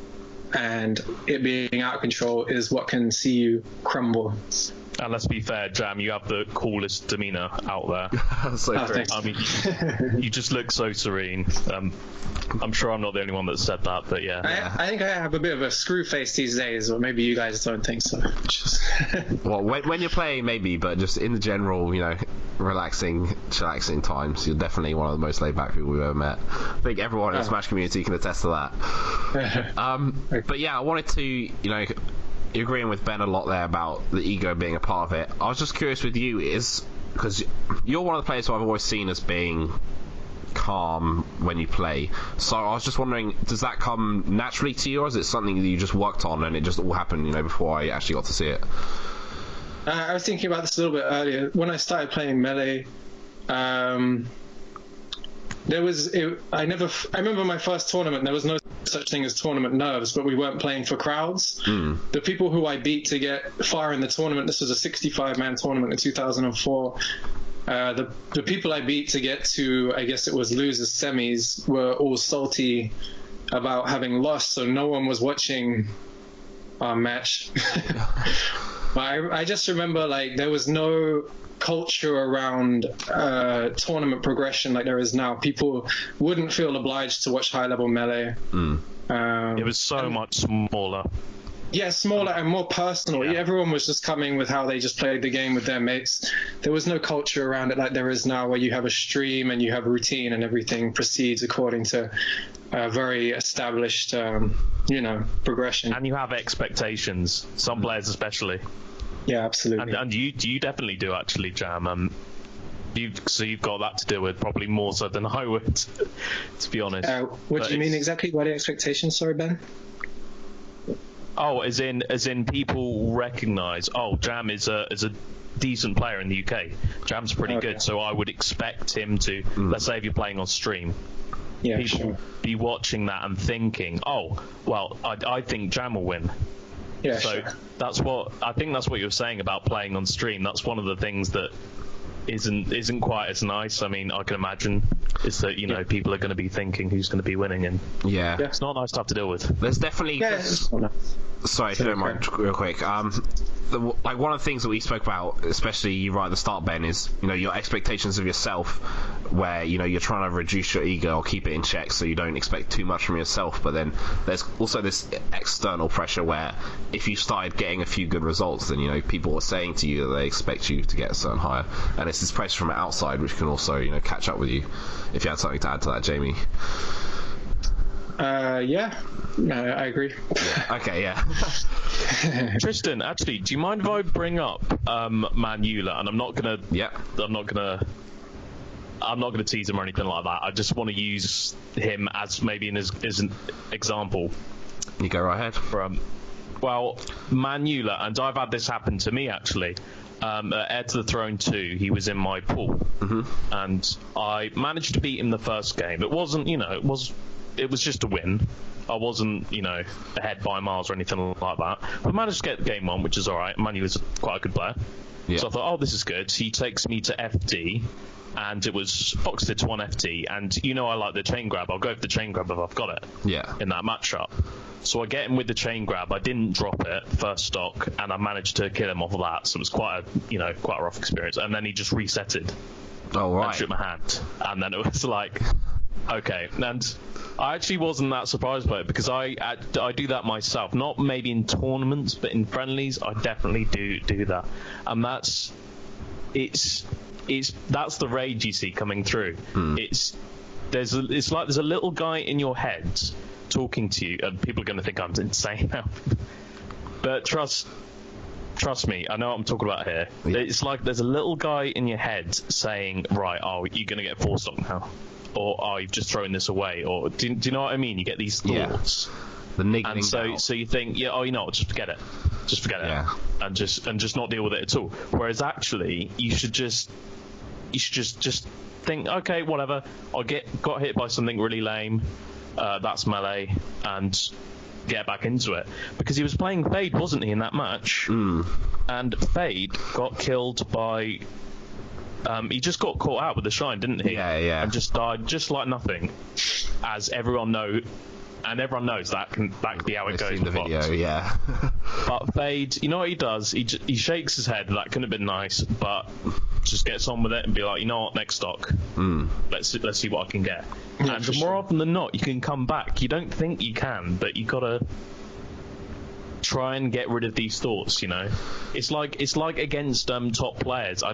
and it being out of control is what can see you crumble. And let's be fair, Jam, you have the coolest demeanor out there. So I mean, you just look so serene. I'm sure I'm not the only one that said that, but yeah. I think I have a bit of a screw face these days, or maybe you guys don't think so. Well, when you're playing, maybe, but just in the general, you know, chillaxing times, you're definitely one of the most laid-back people we've ever met. I think everyone in the Smash community can attest to that. But yeah, I wanted to, you know, you're agreeing with Ben a lot there about the ego being a part of it. I was just curious with you, is because you're one of the players who I've always seen as being calm when you play. So I was just wondering, does that come naturally to you, or is it something that you just worked on and it just all happened, you know, before I actually got to see it? I was thinking about this a little bit earlier. When I started playing Melee, I remember my first tournament, there was no such thing as tournament nerves, but we weren't playing for crowds. The people who I beat to get far in the tournament, this was a 65-man tournament in 2004, the people I beat to get to, I guess it was losers semis, were all salty about having lost, so no one was watching our match. But I just remember, like, there was no culture around tournament progression like there is now. People wouldn't feel obliged to watch high-level Melee. It was so much smaller. Yeah, smaller and more personal. Yeah. Everyone was just coming with how they just played the game with their mates. There was no culture around it like there is now, where you have a stream and you have a routine and everything proceeds according to a very established, progression. And you have expectations, some players especially. Yeah, absolutely. And you definitely do, actually, Jam. You've got that to deal with, probably more so than I would, to be honest. What do you mean exactly? What are the expectations? Sorry, Ben. Oh, as in people recognise, Jam is a decent player in the UK. Jam's pretty good, so I would expect him to. Let's say if you're playing on stream, people be watching that and thinking, I think Jam will win. Yeah, so that's what you're saying about playing on stream. That's one of the things that isn't quite as nice. I mean, I can imagine is that people are going to be thinking who's going to be winning, and it's not nice to have to deal with. There's definitely sorry if you don't mind, real quick. Like one of the things that we spoke about, especially you right at the start, Ben, is your expectations of yourself, where you're trying to reduce your ego or keep it in check so you don't expect too much from yourself. But then there's also this external pressure where if you started getting a few good results, then people are saying to you that they expect you to get a certain higher, and it's this pressure from outside which can also catch up with you. If you had something to add to that, Jamie. I agree. Okay, yeah. Tristan, actually, do you mind if I bring up Manula? And I'm not gonna tease him or anything like that. I just want to use him as maybe as an example. You go right ahead. Manula, and I've had this happen to me actually. Heir to the Throne 2, he was in my pool, and I managed to beat him the first game. It wasn't, it was just a win. I wasn't, ahead by miles or anything like that. But managed to get game one, which is all right. Manu was quite a good player. Yeah. So I thought, this is good. He takes me to FD, and it was Oxford to 1 FD. And I like the chain grab. I'll go for the chain grab if I've got it. Yeah. In that matchup. So I get him with the chain grab. I didn't drop it first stock, and I managed to kill him off of that. So it was quite a rough experience. And then he just resetted. Oh right. And shook my hand, and then it was like, okay. And I actually wasn't that surprised by it because I do that myself. Not maybe in tournaments, but in friendlies, I definitely do that. And that's the rage you see coming through. It's like there's a little guy in your head talking to you, and people are going to think I'm insane now. But trust me, I know what I'm talking about here. Yeah. It's like there's a little guy in your head saying, right, you're going to get 4 stock now. Or, you've just thrown this away. Or, do you know what I mean? You get these thoughts. Yeah. The niggling and so you think, just forget it. Just forget it. And just not deal with it at all. Whereas actually, you should just think, okay, whatever. Got hit by something really lame. That's melee, and get back into it. Because he was playing Fade, wasn't he, in that match? And Fade got killed by... he just got caught out with the Shrine, didn't he? Yeah. And just died just like nothing. As everyone knows that can be how it goes. Seen the video, yeah. But Fade, you know what he does? He shakes his head. That couldn't have been nice, but just gets on with it and be like, you know what, next stock. Let's see what I can get. Yeah, and more often than not, you can come back. You don't think you can, but you gotta try and get rid of these thoughts. It's like against top players. I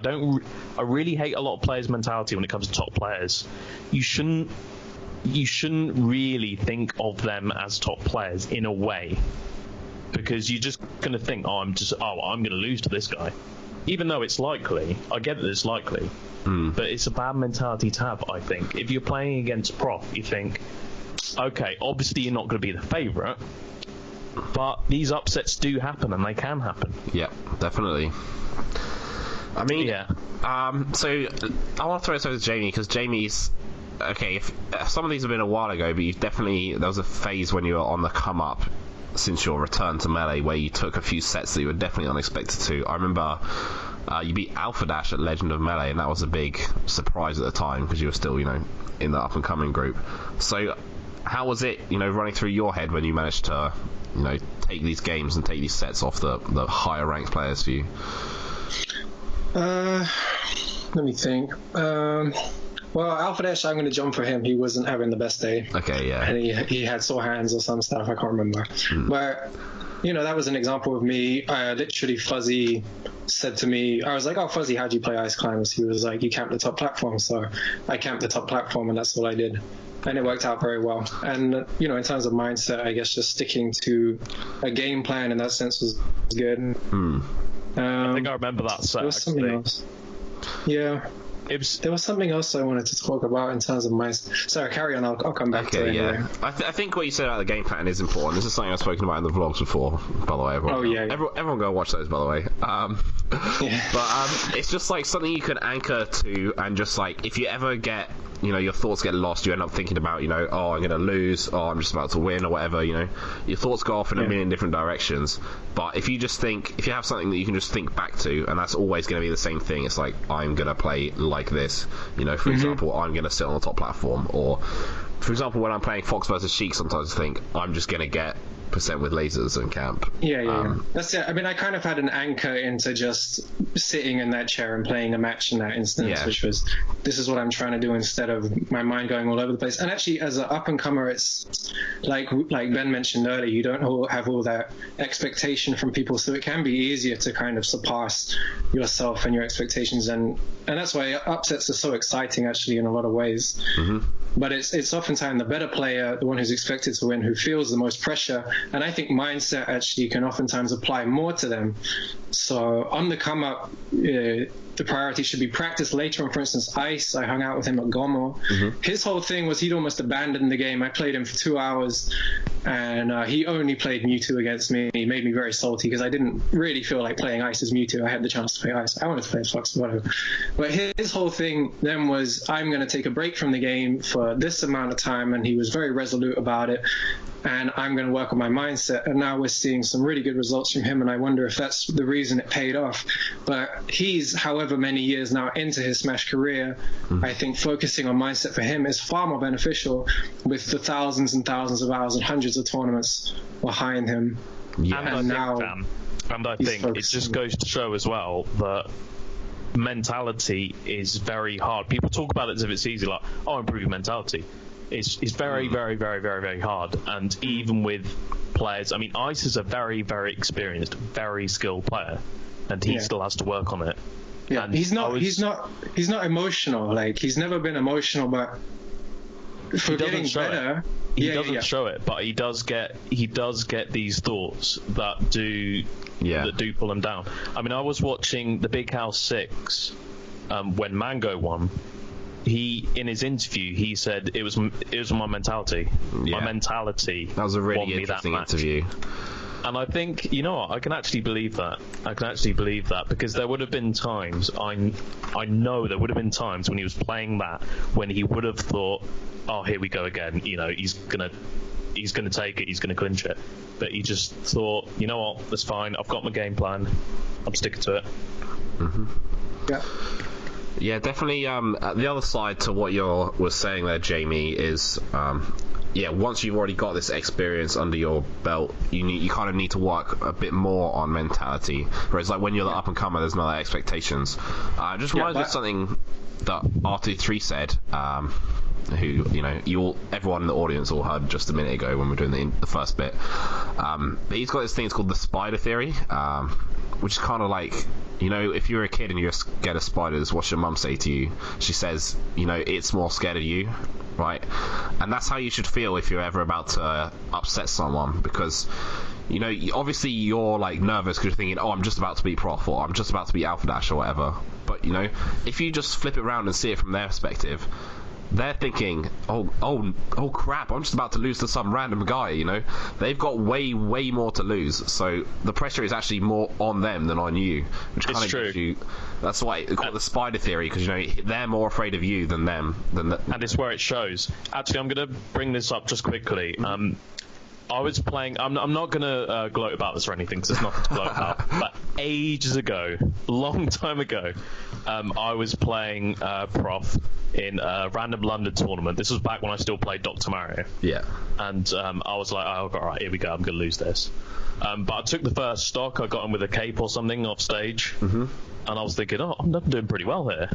really hate a lot of players' mentality when it comes to top players. You shouldn't really think of them as top players in a way, because you're just going to think, I'm going to lose to this guy, even though it's likely. I get that it's likely, but it's a bad mentality to have. I think if you're playing against Prof, you think, okay, obviously you're not going to be the favourite, but these upsets do happen, and they can happen. Yeah, definitely. I mean, so I want to throw this over to Jamie, because Jamie's okay. If some of these have been a while ago, but there was a phase when you were on the come up since your return to Melee where you took a few sets that you were definitely unexpected to. I remember you beat Alpha Dash at Legend of Melee, and that was a big surprise at the time because you were still, in the up and coming group. So how was it, running through your head when you managed to, take these games and take these sets off the higher ranked players for you? Let me think. Well, Alpha Dash, I'm going to jump for him. He wasn't having the best day. Okay, yeah. And he had sore hands or some stuff. I can't remember. But, that was an example of me. Literally, Fuzzy said to me, I was like, oh, Fuzzy, how do you play Ice Climbers? He was like, you camp the top platform. So I camped the top platform, and that's what I did. And it worked out very well. And, in terms of mindset, I guess just sticking to a game plan in that sense was good. I think I remember that set. There was something else. Yeah. There was something else I wanted to talk about in terms of my... Sorry, carry on. I'll come back to it. Yeah. Anyway. I think what you said about the game pattern is important. This is something I've spoken about in the vlogs before, by the way. Everyone go watch those, by the way. But it's just like something you can anchor to, and just like if you ever get... your thoughts get lost, you end up thinking about, oh, I'm going to lose, oh, I'm just about to win, or whatever, your thoughts go off in a million different directions. But if you have something that you can just think back to, and that's always going to be the same thing, it's like, I'm going to play like this, for example, I'm going to sit on the top platform, or, for example, when I'm playing Fox versus Sheik, sometimes I think, I'm just going to get percent with lasers and camp. That's it. I mean, I kind of had an anchor into just sitting in that chair and playing a match in that instance, which was, this is what I'm trying to do, instead of my mind going all over the place. And actually, as an up and comer, it's like Ben mentioned earlier, you don't have all that expectation from people, so it can be easier to kind of surpass yourself and your expectations, and that's why upsets are so exciting, actually, in a lot of ways. But it's oftentimes the better player, the one who's expected to win, who feels the most pressure. And I think mindset actually can oftentimes apply more to them. So on the come up, the priority should be practice later on. For instance, Ice, I hung out with him at Gomo. His whole thing was he'd almost abandoned the game. I played him for 2 hours, and he only played Mewtwo against me. He made me very salty because I didn't really feel like playing Ice as Mewtwo. I had the chance to play Ice. I wanted to play as Fox, whatever. But his whole thing then was, I'm going to take a break from the game for this amount of time, and he was very resolute about it. And I'm going to work on my mindset. And now we're seeing some really good results from him, and I wonder if that's the reason it paid off. But he's however many years now into his Smash career. I think focusing on mindset for him is far more beneficial with the thousands and thousands of hours and hundreds of tournaments behind him. Yeah. And I think it just goes to show as well that mentality is very hard. People talk about it as if it's easy, like, oh, improve your mentality. It's very, very, very, very, very hard. And even with players, I mean, Ice is a very, very experienced, very skilled player, and he still has to work on it. Yeah, and he's not emotional. Like, he's never been emotional, but for getting better, he doesn't show it, but he does get these thoughts that do pull him down. I mean, I was watching the Big House 6 when Mango won. He, in his interview, he said it was my mentality. My mentality. That was a really interesting interview. And I think, you know what, I can actually believe that. Because there would have been times, I know there would have been times when he was playing that, when he would have thought, oh, here we go again. You know, he's gonna take it, he's gonna clinch it. But he just thought, you know what, that's fine. I've got my game plan. I'm sticking to it. Mm-hmm. Yeah. Yeah, definitely. The other side to what you were saying there, Jamie, is once you've already got this experience under your belt, you kind of need to work a bit more on mentality. Whereas, like, when you're the up and comer, there's no expectations. Just reminds me of something that R23 said. Who everyone in the audience all heard just a minute ago when we were doing the first bit. But he's got this thing. It's called the spider theory, which is kind of like, if you're a kid and you're scared of spiders, what's your mum say to you? She says, it's more scared of you, right? And that's how you should feel if you're ever about to upset someone, because obviously you're like nervous because you're thinking, oh, I'm just about to beat Prof, or I'm just about to beat Alpha Dash or whatever. But if you just flip it around and see it from their perspective, they're thinking, oh crap, I'm just about to lose to some random guy. They've got way more to lose, so the pressure is actually more on them than on you, which kind of gives you. That's why it's called the spider theory, because they're more afraid of you than them. And it's where it shows. Actually, I'm going to bring this up just quickly. I was playing. I'm not going to gloat about this or anything, because there's nothing to gloat about. But ages ago, long time ago, I was playing Prof in a random London tournament. This was back when I still played Dr. Mario. Yeah. And I was like, oh, all right, here we go. I'm going to lose this. But I took the first stock. I got him with a cape or something off stage, and I was thinking, oh, I'm doing pretty well here.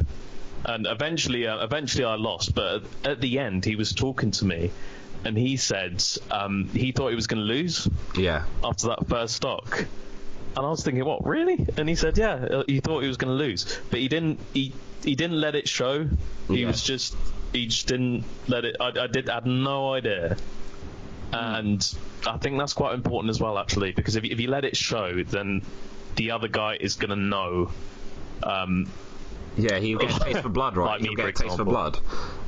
And eventually I lost. But at the end, he was talking to me. And he said he thought he was going to lose. Yeah. After that first stock, and I was thinking, what, really? And he said, yeah, he thought he was going to lose, but he didn't. He didn't let it show. He just didn't let it. I had no idea, and I think that's quite important as well, actually, because if you let it show, then the other guy is going to know. Yeah, he'll get a taste for blood, right? He'll get a taste for blood,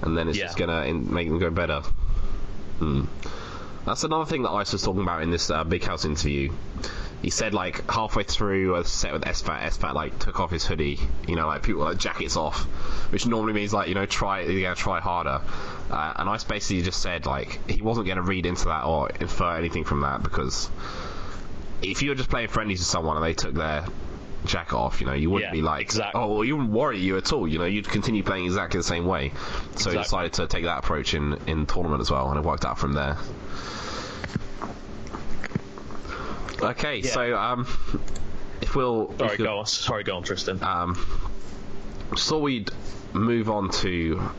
and then it's just going to make them go better. That's another thing that Ice was talking about in this Big House interview. He said, like, halfway through a set with SFAT, like, took off his hoodie, like, people, like, jackets off, which normally means, like, you're gonna try harder. And Ice basically just said, like, he wasn't gonna read into that or infer anything from that, because if you were just playing friendlies with someone and they took their jacket off, you wouldn't be like, oh, you wouldn't worry you at all, you'd continue playing exactly the same way. So he decided to take that approach in tournament as well, and it worked out from there. Okay, so if we'll go on, Tristan. So we'd move on to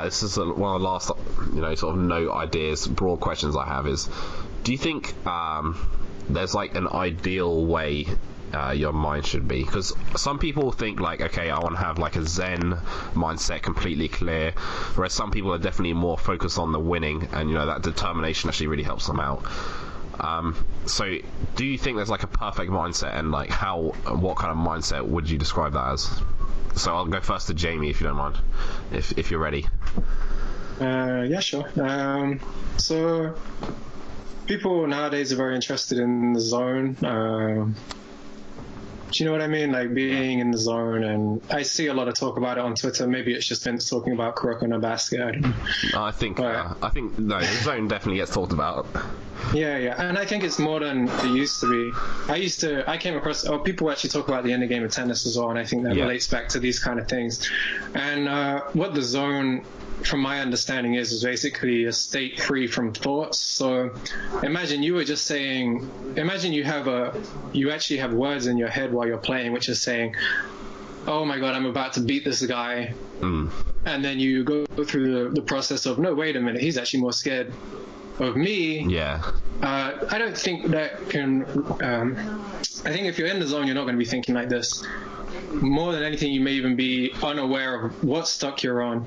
this is one of the last sort of note ideas, broad questions I have is, do you think there's like an ideal way your mind should be? Because some people think like, okay, I want to have like a Zen mindset, completely clear, whereas some people are definitely more focused on the winning, and that determination actually really helps them out. So do you think there's like a perfect mindset, and like what kind of mindset would you describe that as? So I'll go first to Jamie, if you don't mind, if you're ready. Yeah, sure. So people nowadays are very interested in the zone. Do you know what I mean? Like being in the zone, and I see a lot of talk about it on Twitter. Maybe it's just Vince talking about Kuroko no basket. I don't know. I think no, the zone definitely gets talked about. Yeah, and I think it's more than it used to be. I came across people actually talk about the end game of tennis as well, and I think that relates back to these kind of things. And what the zone, from my understanding, is basically a state free from thoughts. So imagine you were just saying, imagine you actually have words in your head while you're playing, which is saying, oh my god, I'm about to beat this guy. And then you go through the process of, no, wait a minute, he's actually more scared of me. I don't think that can I think if you're in the zone, you're not going to be thinking like this. More than anything, you may even be unaware of what stock you're on.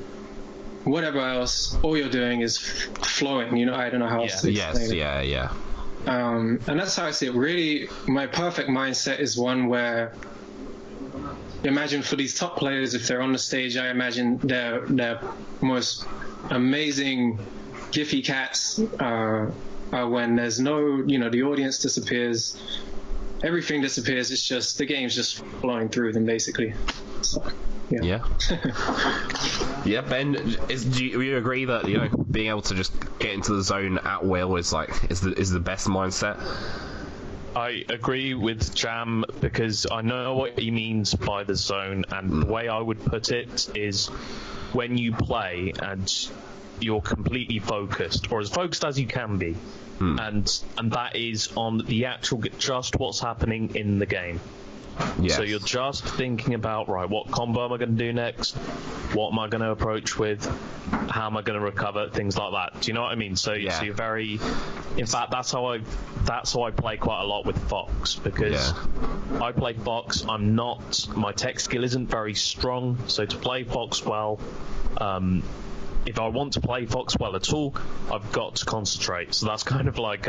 Whatever else, all you're doing is flowing. I don't know how else to explain it. And that's how I see it. Really, my perfect mindset is one where, imagine for these top players, if they're on the stage, I imagine their most amazing Giphy cats when there's no, the audience disappears, everything disappears. It's just the game's just flowing through them, basically. So, yeah. Ben, do you agree that being able to just get into the zone at will is the best mindset? I agree with Jam, because I know what he means by the zone, and the way I would put it is when you play and you're completely focused, or as focused as you can be, and that is on the actual just what's happening in the game. So you're just thinking about, right, what combo am I going to do next? What am I going to approach with? How am I going to recover? Things like that. Do you know what I mean? So you're very. In fact, that's how I play quite a lot with Fox, because I play Fox. My tech skill isn't very strong, so to play Fox well, if I want to play Fox well at all, I've got to concentrate. So that's kind of like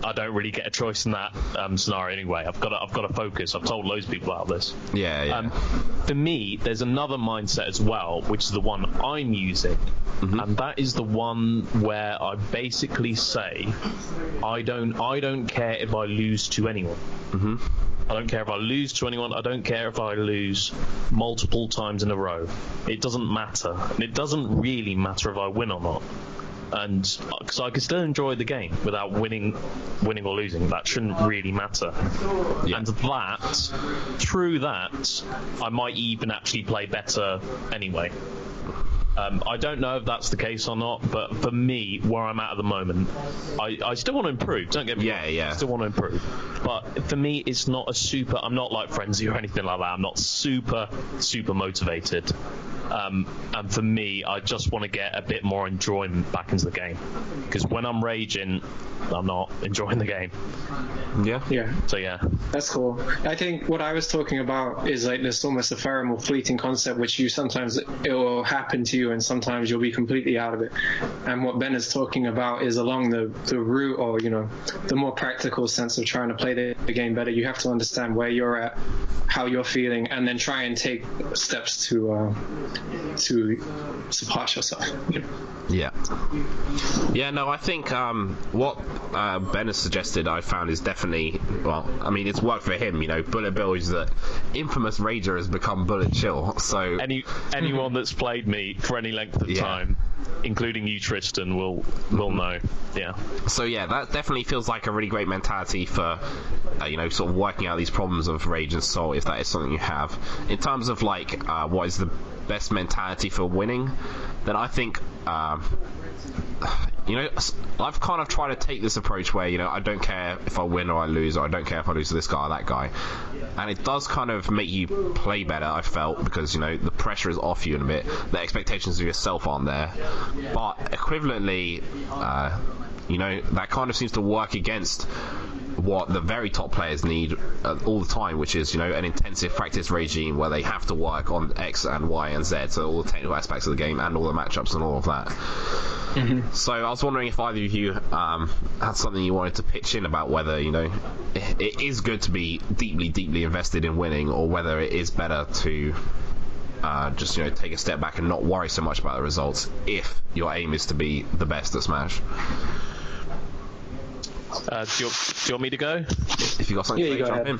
I don't really get a choice in that scenario anyway. I've got to focus. I've told loads of people about this. For me, there's another mindset as well, which is the one I'm using, and that is the one where I basically say, I don't care if I lose to anyone. I don't care if I lose to anyone. I don't care if I lose multiple times in a row. It doesn't matter. And it doesn't really matter if I win or not. And because I can still enjoy the game without winning or losing. That shouldn't really matter. And through that, I might even actually play better anyway. I don't know if that's the case or not, but for me, where I'm at the moment, I still want to improve. Don't get me wrong. I still want to improve. But for me, it's not I'm not like Frenzy or anything like that. I'm not super motivated. And for me, I just want to get a bit more enjoyment back into the game. Because when I'm raging, I'm not enjoying the game. So that's cool. I think what I was talking about is like this almost ephemeral, fleeting concept, which sometimes it will happen to you, and sometimes you'll be completely out of it. And what Ben is talking about is along the route, or the more practical sense of trying to play the game better. You have to understand where you're at, how you're feeling, and then try and take steps to surpass yourself. No, I think what Ben has suggested, I found, is definitely, well, I mean, it's worked for him. Bullet Bill is the infamous rager, has become Bullet Chill. So anyone that's played me for any length of time, including you, Tristan, will know. So that definitely feels like a really great mentality for sort of working out these problems of rage and soul, if that is something you have. In terms of what is the best mentality for winning, then I think I've kind of tried to take this approach where I don't care if I win or I lose, or I don't care if I lose to this guy or that guy, and it does kind of make you play better, I felt, because the pressure is off you in a bit, the expectations of yourself aren't there. But equivalently, that kind of seems to work against what the very top players need all the time, which is an intensive practice regime where they have to work on X and Y and Z, so all the technical aspects of the game and all the matchups and all of that. So I was wondering if either of you had something you wanted to pitch in about whether it is good to be deeply invested in winning, or whether it is better to just take a step back and not worry so much about the results if your aim is to be the best at Smash. Do you want me to go? If you got something to jump in.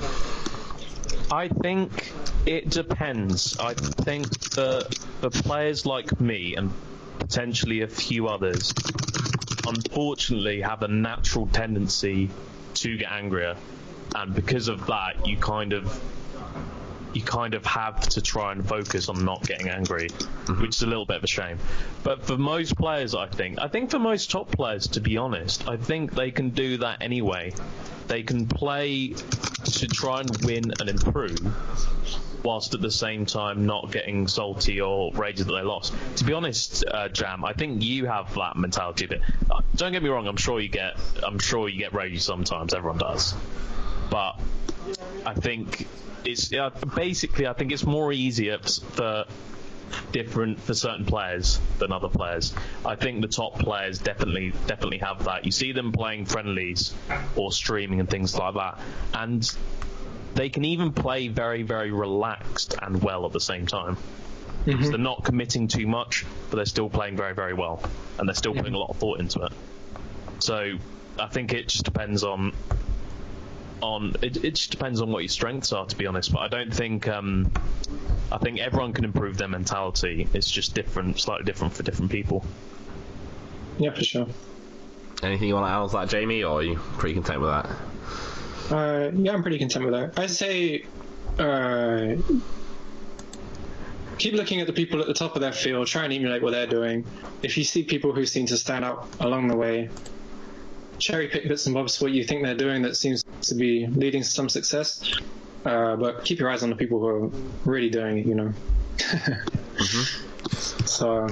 I think it depends. I think that for players like me and potentially a few others, unfortunately have a natural tendency to get angrier, and because of that, you kind of have to try and focus on not getting angry, which is a little bit of a shame. But for most players, I think for most top players, to be honest, I think they can do that anyway. They can play to try and win and improve, whilst at the same time not getting salty or ragey that they lost. To be honest, Jam, I think you have that mentality. That don't get me wrong, I'm sure you get ragey sometimes. Everyone does, but I think it's basically I think it's more easier for certain players than other players. I think the top players definitely have that. You see them playing friendlies or streaming and things like that, and they can even play very, very relaxed and well at the same time. So they're not committing too much, but they're still playing very, very well, and they're still putting a lot of thought into it. So I think it just depends on it just depends on what your strengths are, to be honest. But I don't think I think everyone can improve their mentality. It's just slightly different for different people. Yeah, for sure. Anything you want to add on that, Jamie, or are you pretty content with that? Yeah, I'm pretty content with that. I'd say keep looking at the people at the top of their field, try and emulate what they're doing. If you see people who seem to stand out along the way, cherry pick bits and bobs what you think they're doing that seems to be leading to some success. But keep your eyes on the people who are really doing it, you know. So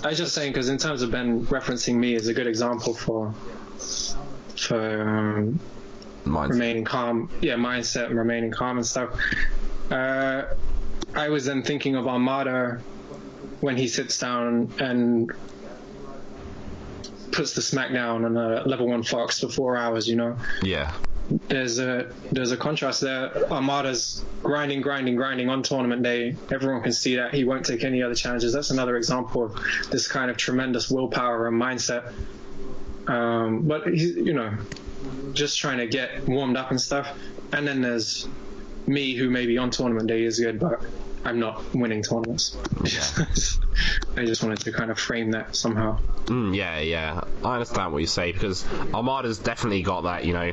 I was just saying, because in terms of Ben referencing me as a good example for remaining calm, mindset and remaining calm and stuff. I was then thinking of Armada when he sits down and puts the smack down on a level 1 Fox for 4 hours, you know. Yeah. There's a contrast there. Armada's grinding on tournament day. Everyone can see that. He won't take any other challenges. That's another example of this kind of tremendous willpower and mindset. But he's, you know, just trying to get warmed up and stuff. And then there's me, who maybe on tournament day is good, but I'm not winning tournaments. I just wanted to kind of frame that somehow. Yeah. I understand what you say, because Armada's definitely got that, you know,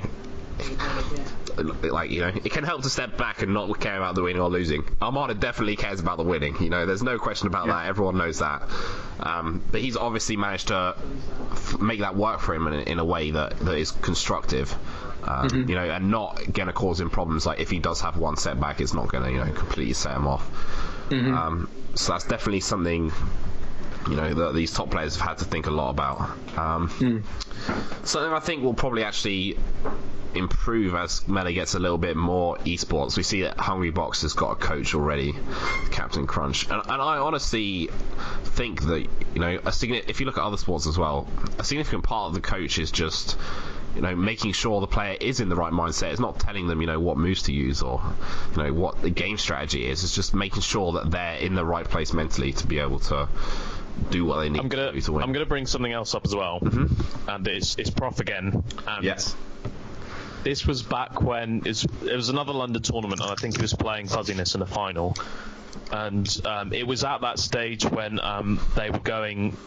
like, you know, it can help to step back and not care about the winning or losing. Armada definitely cares about the winning, you know, there's no question about that. Everyone knows that. But he's obviously managed to make that work for him in a way that is constructive. You know, and not going to cause him problems. Like, if he does have one setback, it's not going to, you know, completely set him off. So that's definitely something, you know, that these top players have had to think a lot about. Something I think will probably actually improve as Melee gets a little bit more esports. We see that Hungry Box has got a coach already, Captain Crunch, and I honestly think that, you know, if you look at other sports as well, a significant part of the coach is just, you know, making sure the player is in the right mindset. It's not telling them, you know, what moves to use or, you know, what the game strategy is. It's just making sure that they're in the right place mentally to be able to do what they need to do to win. I'm going to bring something else up as well, and it's Prof again. And yes. This was back when it was another London tournament, and I think he was playing Fuzziness in the final. And it was at that stage when they were going.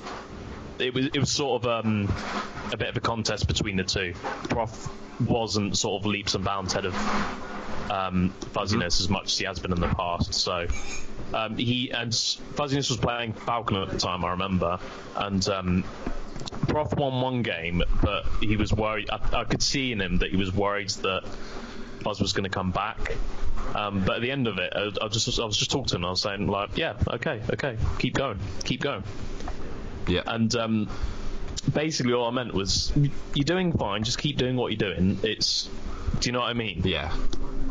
It was sort of a bit of a contest between the two. Prof wasn't sort of leaps and bounds ahead of Fuzziness as much as he has been in the past. So Fuzziness was playing Falcon at the time, I remember, and Prof won one game, but he was worried. I could see in him that he was worried that Fuzz was going to come back. But at the end of it, I was just talking to him. I was saying, like, yeah, okay, keep going. Yeah. And basically all I meant was, you're doing fine, just keep doing what you're doing. Do you know what I mean? Yeah.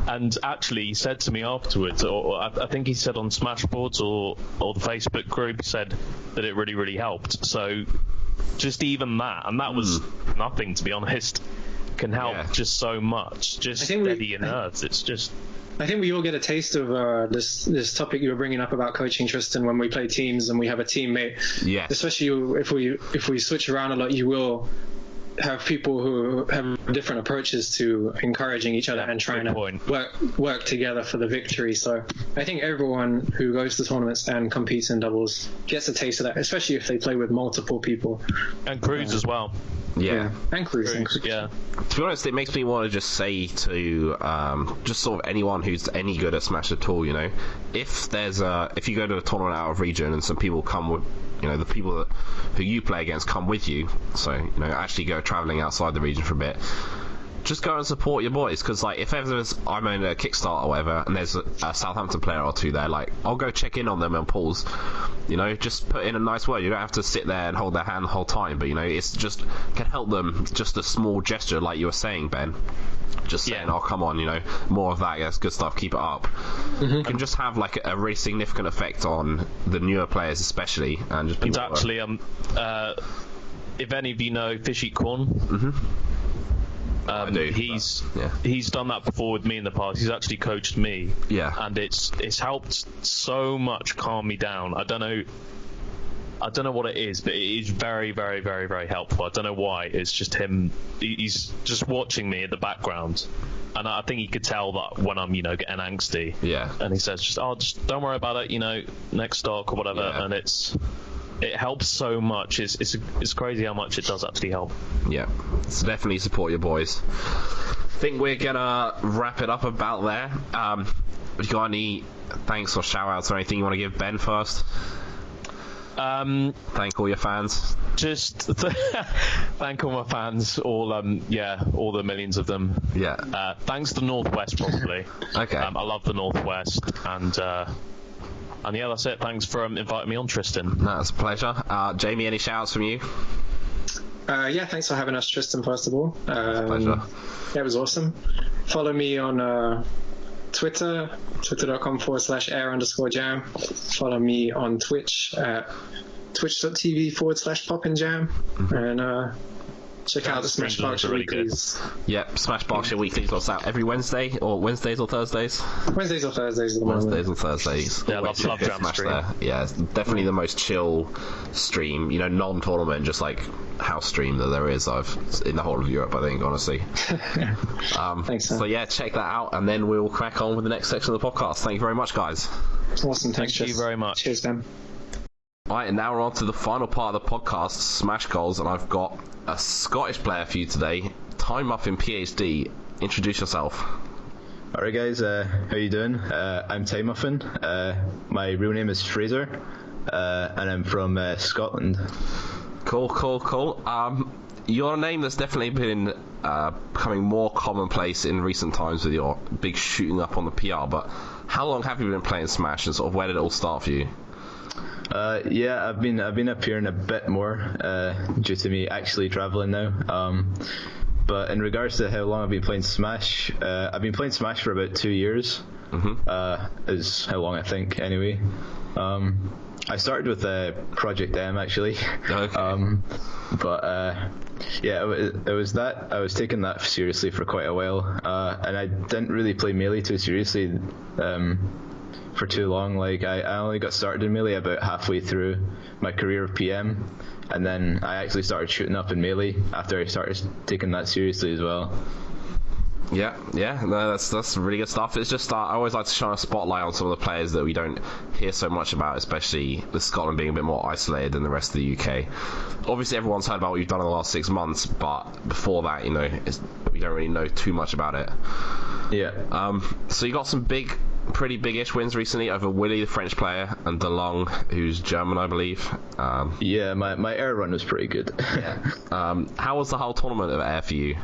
And actually he said to me afterwards, or I think he said on Smashboards or the Facebook group, he said that it really, really helped. So just even that, and that was nothing, to be honest, can help just so much. Just steady your nerves. It's just... I think we all get a taste of this topic you were bringing up about coaching, Tristan, when we play teams and we have a teammate. Yeah. Especially if we switch around a lot, you will have people who have different approaches to encouraging each other and trying to work together for the victory. So I think everyone who goes to tournaments and competes in doubles gets a taste of that, especially if they play with multiple people. And crews as well. Yeah. And crews. Yeah. To be honest, it makes me want to just say to just sort of anyone who's any good at Smash at all, you know, if you go to a tournament out of region and some people come with, you know, the people who you play against come with you, so, you know, actually go traveling outside the region for a bit, just go and support your boys, because, like, if ever I'm in a Kickstarter or whatever and there's a Southampton player or two there, like, I'll go check in on them on pools, you know, just put in a nice word. You don't have to sit there and hold their hand the whole time, but, you know, it's just can help them, just a small gesture, like you were saying, Ben, just saying, oh, come on, you know, more of that, that's good stuff, keep it up. Can just have, like, a really significant effect on the newer players especially, and just people. And actually, if any of you know Fish Eat Corn, I do, he's done that before with me in the past. He's actually coached me, and it's helped so much calm me down. I don't know what it is, but it is very, very, very, very helpful. I don't know why. It's just him. He's just watching me in the background, and I think he could tell that when I'm, you know, getting angsty. Yeah. And he says, just don't worry about it. You know, next stock or whatever. Yeah. And it helps so much. It's crazy how much it does actually help. Yeah, so definitely support your boys. I think we're gonna wrap it up about there. Have you got any thanks or shout outs or anything you want to give Ben first? Thank all your fans. Just thank all my fans, all the millions of them. Yeah. Thanks to Northwest probably. Okay. I love the Northwest, and yeah, that's it. Thanks for inviting me on, Tristan. No, it's a pleasure. Jamie, any shout-outs from you? Yeah, thanks for having us, Tristan, first of all. Pleasure. Yeah, it was awesome. Follow me on Twitter, twitter.com/air_jam. Follow me on Twitch at twitch.tv/poppinjam. And check out the Smashbox Weeklies. Yep, Smashbox Weeklies. What's out every Wednesday, or Wednesdays or Thursdays? Wednesdays or Thursdays at the moment. Wednesdays or Thursdays. Yeah, love Jam stream. There. Yeah, it's definitely the most chill stream. You know, non-tournament, just like house stream that there is. In the whole of Europe, I think, honestly. Thanks. So yeah, check that out, and then we'll crack on with the next section of the podcast. Thank you very much, guys. Awesome. Thank you very much. Cheers, Ben. Right, and now we're on to the final part of the podcast, Smash Goals, and I've got a Scottish player for you today, Time Muffin PhD. Introduce yourself. Alright guys, how you doing? I'm Time Muffin. My real name is Fraser, and I'm from Scotland. Cool. You're a name that's definitely been becoming more commonplace in recent times with your big shooting up on the PR, but how long have you been playing Smash, and sort of where did it all start for you? Yeah, I've been appearing a bit more due to me actually traveling now. But in regards to how long I've been playing Smash, I've been playing Smash for about 2 years. Is how long I think anyway. I started with Project M actually. Okay. Yeah, it was that I was taking that seriously for quite a while, and I didn't really play Melee too seriously for too long. Like I only got started in Melee about halfway through my career of PM, and then I actually started shooting up in Melee after I started taking that seriously as well. Yeah, no, that's really good stuff. It's just I always like to shine a spotlight on some of the players that we don't hear so much about, especially with Scotland being a bit more isolated than the rest of the UK. Obviously, everyone's heard about what you've done in the last 6 months, but before that, you know, we don't really know too much about it. Yeah. So you got some pretty big-ish wins recently over Willie, the French player, and DeLong, who's German, I believe. Yeah, my air run was pretty good. How was the whole tournament of air for you?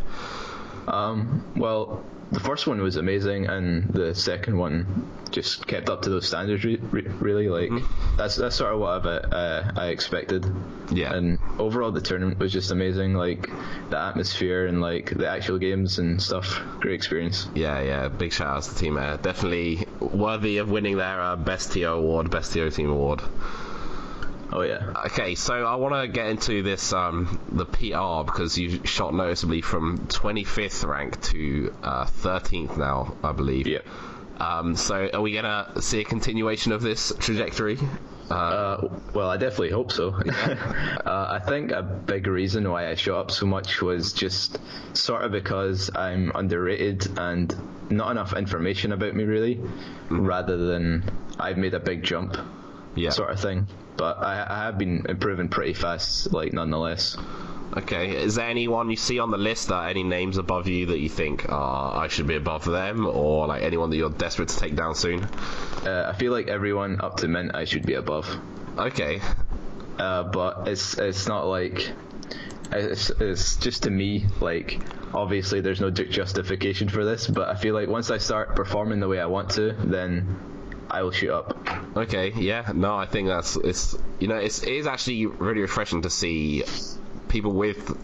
Well, the first one was amazing, and the second one just kept up to those standards. Really, like that's sort of what I expected. Yeah. And overall, the tournament was just amazing. Like the atmosphere and like the actual games and stuff. Great experience. Yeah. Big shout out to the team there. Definitely worthy of winning their best TO award, best TO team award. Oh yeah. Okay, so I want to get into this the PR, because you shot noticeably from 25th rank to 13th now, I believe. Yeah. So are we gonna see a continuation of this trajectory? Well, I definitely hope so. I think a big reason why I shot up so much was just sort of because I'm underrated and not enough information about me really, rather than I've made a big jump, sort of thing. But I have been improving pretty fast, like, nonetheless. Okay, is there anyone you see on the list, any names above you that you think, I should be above them, or like anyone that you're desperate to take down soon? I feel like everyone up to mint I should be above. Okay. But it's not like... It's just, to me, like, obviously there's no justification for this, but I feel like once I start performing the way I want to, then I will shoot up. Okay, yeah, no, I think it is actually really refreshing to see people with,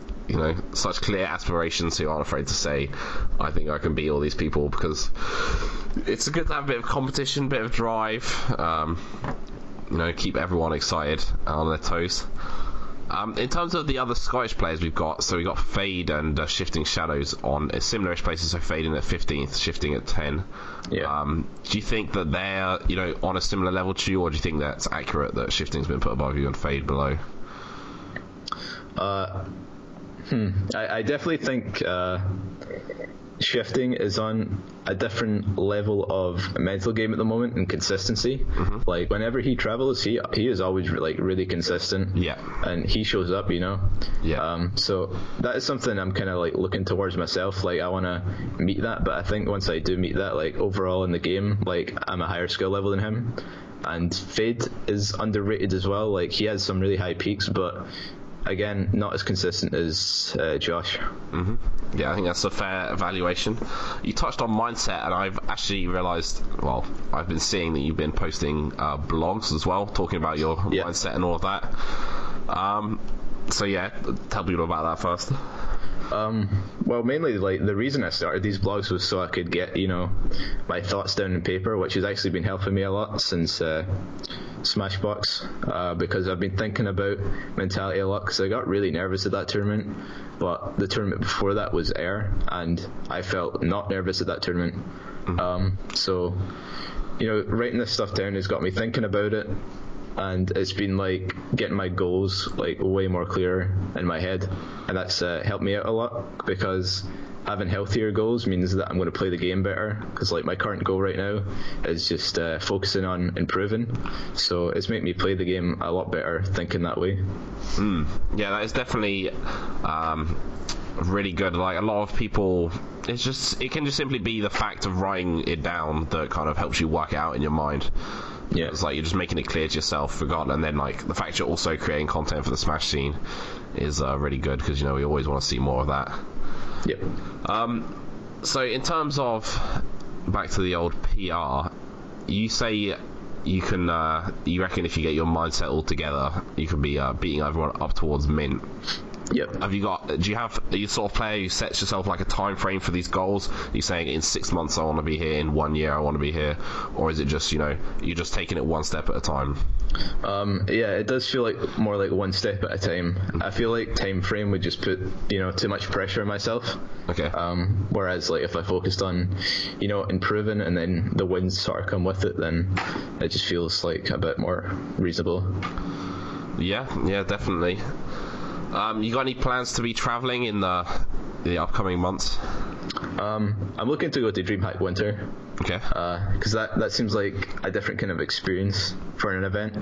such clear aspirations who aren't afraid to say, I think I can beat all these people, because it's good to have a bit of competition, a bit of drive, keep everyone excited on their toes. In terms of the other Scottish players we've got Fade and Shifting Shadows on a similar-ish places, so Fade in at 15th, Shifting at 10. Yeah. Do you think that they're, on a similar level to you, or do you think that's accurate that Shifting's been put above you and Fade below? I definitely think Shifting is on a different level of mental game at the moment and consistency. Mm-hmm. Like, whenever he travels, he is always really consistent. Yeah. And he shows up, Yeah. So that is something I'm kind of like looking towards myself. Like, I want to meet that, but I think once I do meet that, like, overall in the game, like, I'm a higher skill level than him. And Fade is underrated as well. Like, he has some really high peaks, but again, not as consistent as Josh. Mm-hmm. Yeah, I think that's a fair evaluation. You touched on mindset, and I've actually realised, well, I've been seeing that you've been posting blogs as well, talking about your mindset and all of that. So yeah, tell people about that first. Well, mainly, like, the reason I started these blogs was so I could get, my thoughts down on paper, which has actually been helping me a lot since Smashbox, because I've been thinking about mentality a lot, because I got really nervous at that tournament, but the tournament before that was Air, and I felt not nervous at that tournament. Mm-hmm. So, writing this stuff down has got me thinking about it, and it's been like getting my goals like way more clearer in my head, and that's helped me out a lot, because having healthier goals means that I'm going to play the game better, because like my current goal right now is just focusing on improving, so it's made me play the game a lot better thinking that way. Yeah, that is definitely really good. Like, a lot of people, it can just simply be the fact of writing it down that kind of helps you work it out in your mind. Yeah, it's like you're just making it clear to yourself, regardless, and then like the fact you're also creating content for the Smash scene is really good, because we always want to see more of that. Yep. So in terms of back to the old PR, you say you can you reckon if you get your mindset all together, you can be beating everyone up towards mint. Yep. Are you sort of player who sets yourself like a time frame for these goals? Are you saying in 6 months I want to be here, in 1 year I want to be here, or is it just you're just taking it one step at a time? Yeah, it does feel like more like one step at a time. I feel like time frame would just put too much pressure on myself. Okay. Whereas like if I focused on improving, and then the wins sort of come with it, then it just feels like a bit more reasonable. Yeah, definitely. You got any plans to be travelling in the upcoming months? I'm looking to go to DreamHack Winter. Okay. Because that seems like a different kind of experience for an event.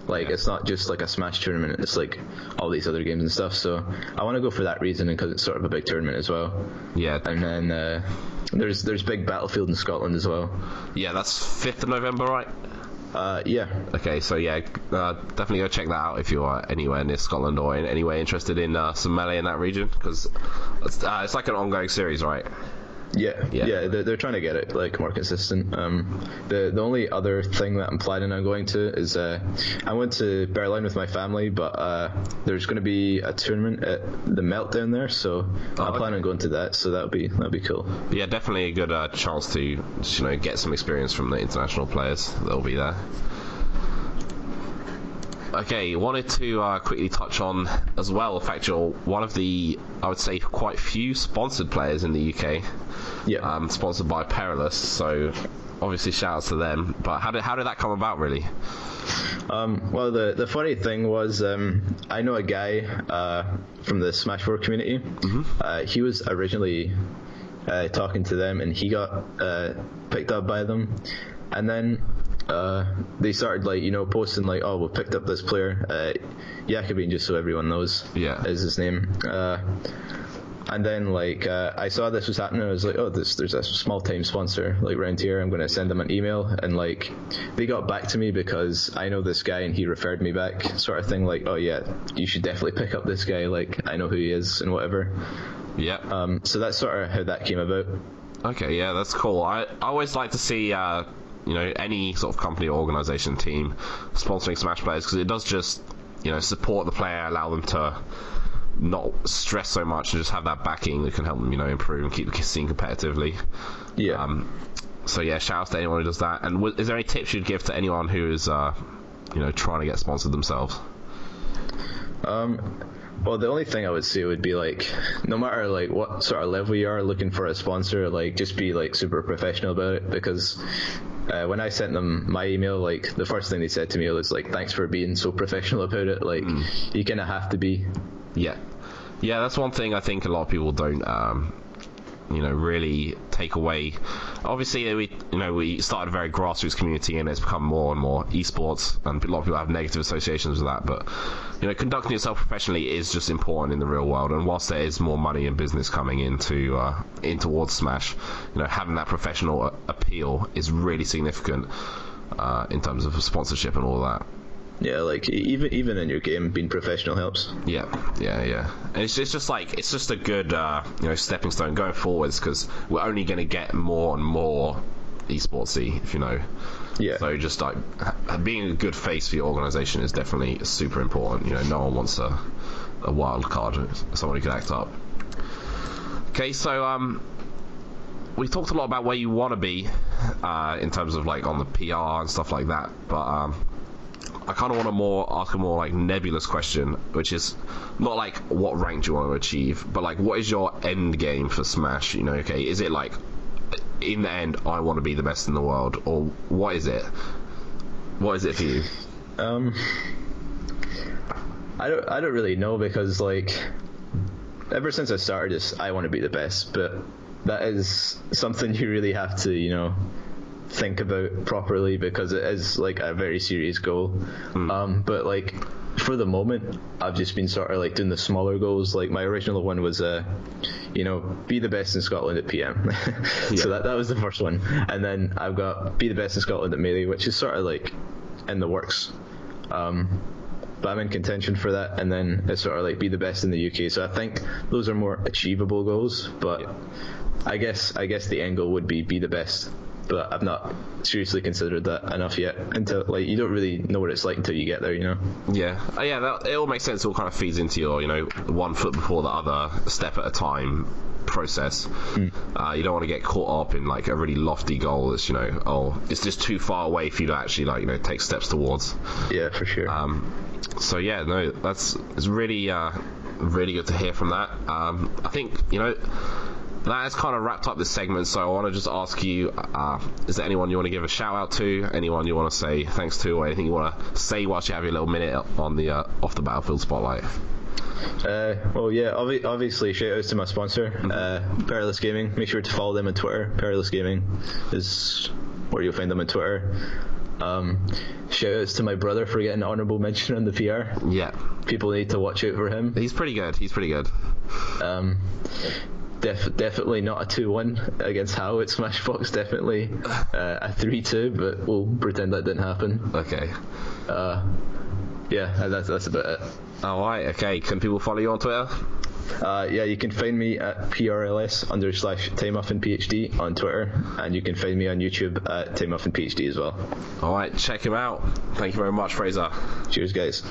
Like, it's not just like a Smash tournament, it's like all these other games and stuff. So I want to go for that reason, and because it's sort of a big tournament as well. Yeah. And then there's big Battlefield in Scotland as well. Yeah, that's 5th of November, right? Yeah. Okay, so yeah, definitely go check that out if you're anywhere near Scotland or in any way interested in some Melee in that region, because it's like an ongoing series, right? Yeah. They're trying to get it like more consistent. The only other thing that I'm planning on going to is I went to Berlin with my family, but there's going to be a tournament at the Meltdown there, so I plan on going to that. So that'll be cool. Yeah, definitely a good chance to get some experience from the international players that'll be there. Okay, wanted to quickly touch on as well the fact you're one of the, I would say, quite few sponsored players in the UK. Yeah. Sponsored by Perilous, so obviously shout outs to them. But how did that come about, really? Well, the funny thing was, I know a guy from the Smash 4 community. Mm-hmm. He was originally talking to them, and he got picked up by them, and then they started posting oh, we picked up this player, Jakobin, just so everyone knows, is his name. And then I saw this was happening. I was like, oh, there's a small time sponsor around here. I'm going to send them an email. And they got back to me because I know this guy and he referred me back, sort of thing. Oh yeah, you should definitely pick up this guy. I know who he is and whatever. Yeah. So that's sort of how that came about. Okay, yeah, that's cool. I always like to see any sort of company or organization team sponsoring Smash players, because it does just support the player, allow them to not stress so much and just have that backing that can help them improve and keep the scene competitively. Yeah. So yeah, shout out to anyone who does that. And is there any tips you'd give to anyone who is trying to get sponsored themselves? Well, the only thing I would say would be no matter what sort of level you are looking for a sponsor, just be super professional about it, because when I sent them my email, the first thing they said to me was thanks for being so professional about it. You kind of have to be. Yeah, that's one thing I think a lot of people don't really take away. Obviously, we started a very grassroots community, and it's become more and more esports, and a lot of people have negative associations with that. But conducting yourself professionally is just important in the real world. And whilst there is more money and business coming in towards Smash, having that professional appeal is really significant in terms of sponsorship and all that. Yeah, even in your game, being professional helps. Yeah. And it's just a good stepping stone going forwards, because we're only going to get more and more esportsy, if you know. Yeah. So just being a good face for your organization is definitely super important. No one wants a wild card, someone who can act up. Okay, so we talked a lot about where you want to be in terms of on the PR and stuff like that, but I kind of want to ask a more nebulous question, which is not what rank do you want to achieve, but what is your end game for Smash? Okay, is it in the end I want to be the best in the world, or what is it? What is it for you? I don't really know, because ever since I started this, I want to be the best, but that is something you really have to think about properly, because it is a very serious goal. But for the moment, I've just been sort of doing the smaller goals. My original one was be the best in Scotland at PM. So that was the first one, and then I've got be the best in Scotland at Melee, which is sort of in the works. But I'm in contention for that, and then it's sort of be the best in the UK. So I think those are more achievable goals, but I guess the end goal would be the best. But I've not seriously considered that enough yet. Until you don't really know what it's like until you get there, Yeah, it all makes sense. It all kind of feeds into your, one foot before the other, step at a time process. You don't want to get caught up in a really lofty goal that's it's just too far away for you to actually take steps towards. Yeah, for sure. So yeah, no, it's really really good to hear from that. I think that has kind of wrapped up this segment, so I want to just ask you, is there anyone you want to give a shout out to, anyone you want to say thanks to, or anything you want to say whilst you have your little minute on the off the battlefield spotlight? Well, yeah, obviously shout outs to my sponsor, Perilous Gaming. Make sure to follow them on Twitter. Perilous Gaming is where you'll find them on Twitter. Shout outs to my brother for getting an honourable mention on the PR. Yeah, people need to watch out for him. He's pretty good. Definitely not a 2-1 against Howe at Smashbox. Definitely a 3-2, but we'll pretend that didn't happen. Okay. Yeah, that's about it. Alright, okay. Can people follow you on Twitter? Yeah, you can find me at PRLS_TimeMuffinPhD on Twitter, and you can find me on YouTube at TimeMuffinPhD as well. Alright, check him out. Thank you very much, Fraser. Cheers, guys.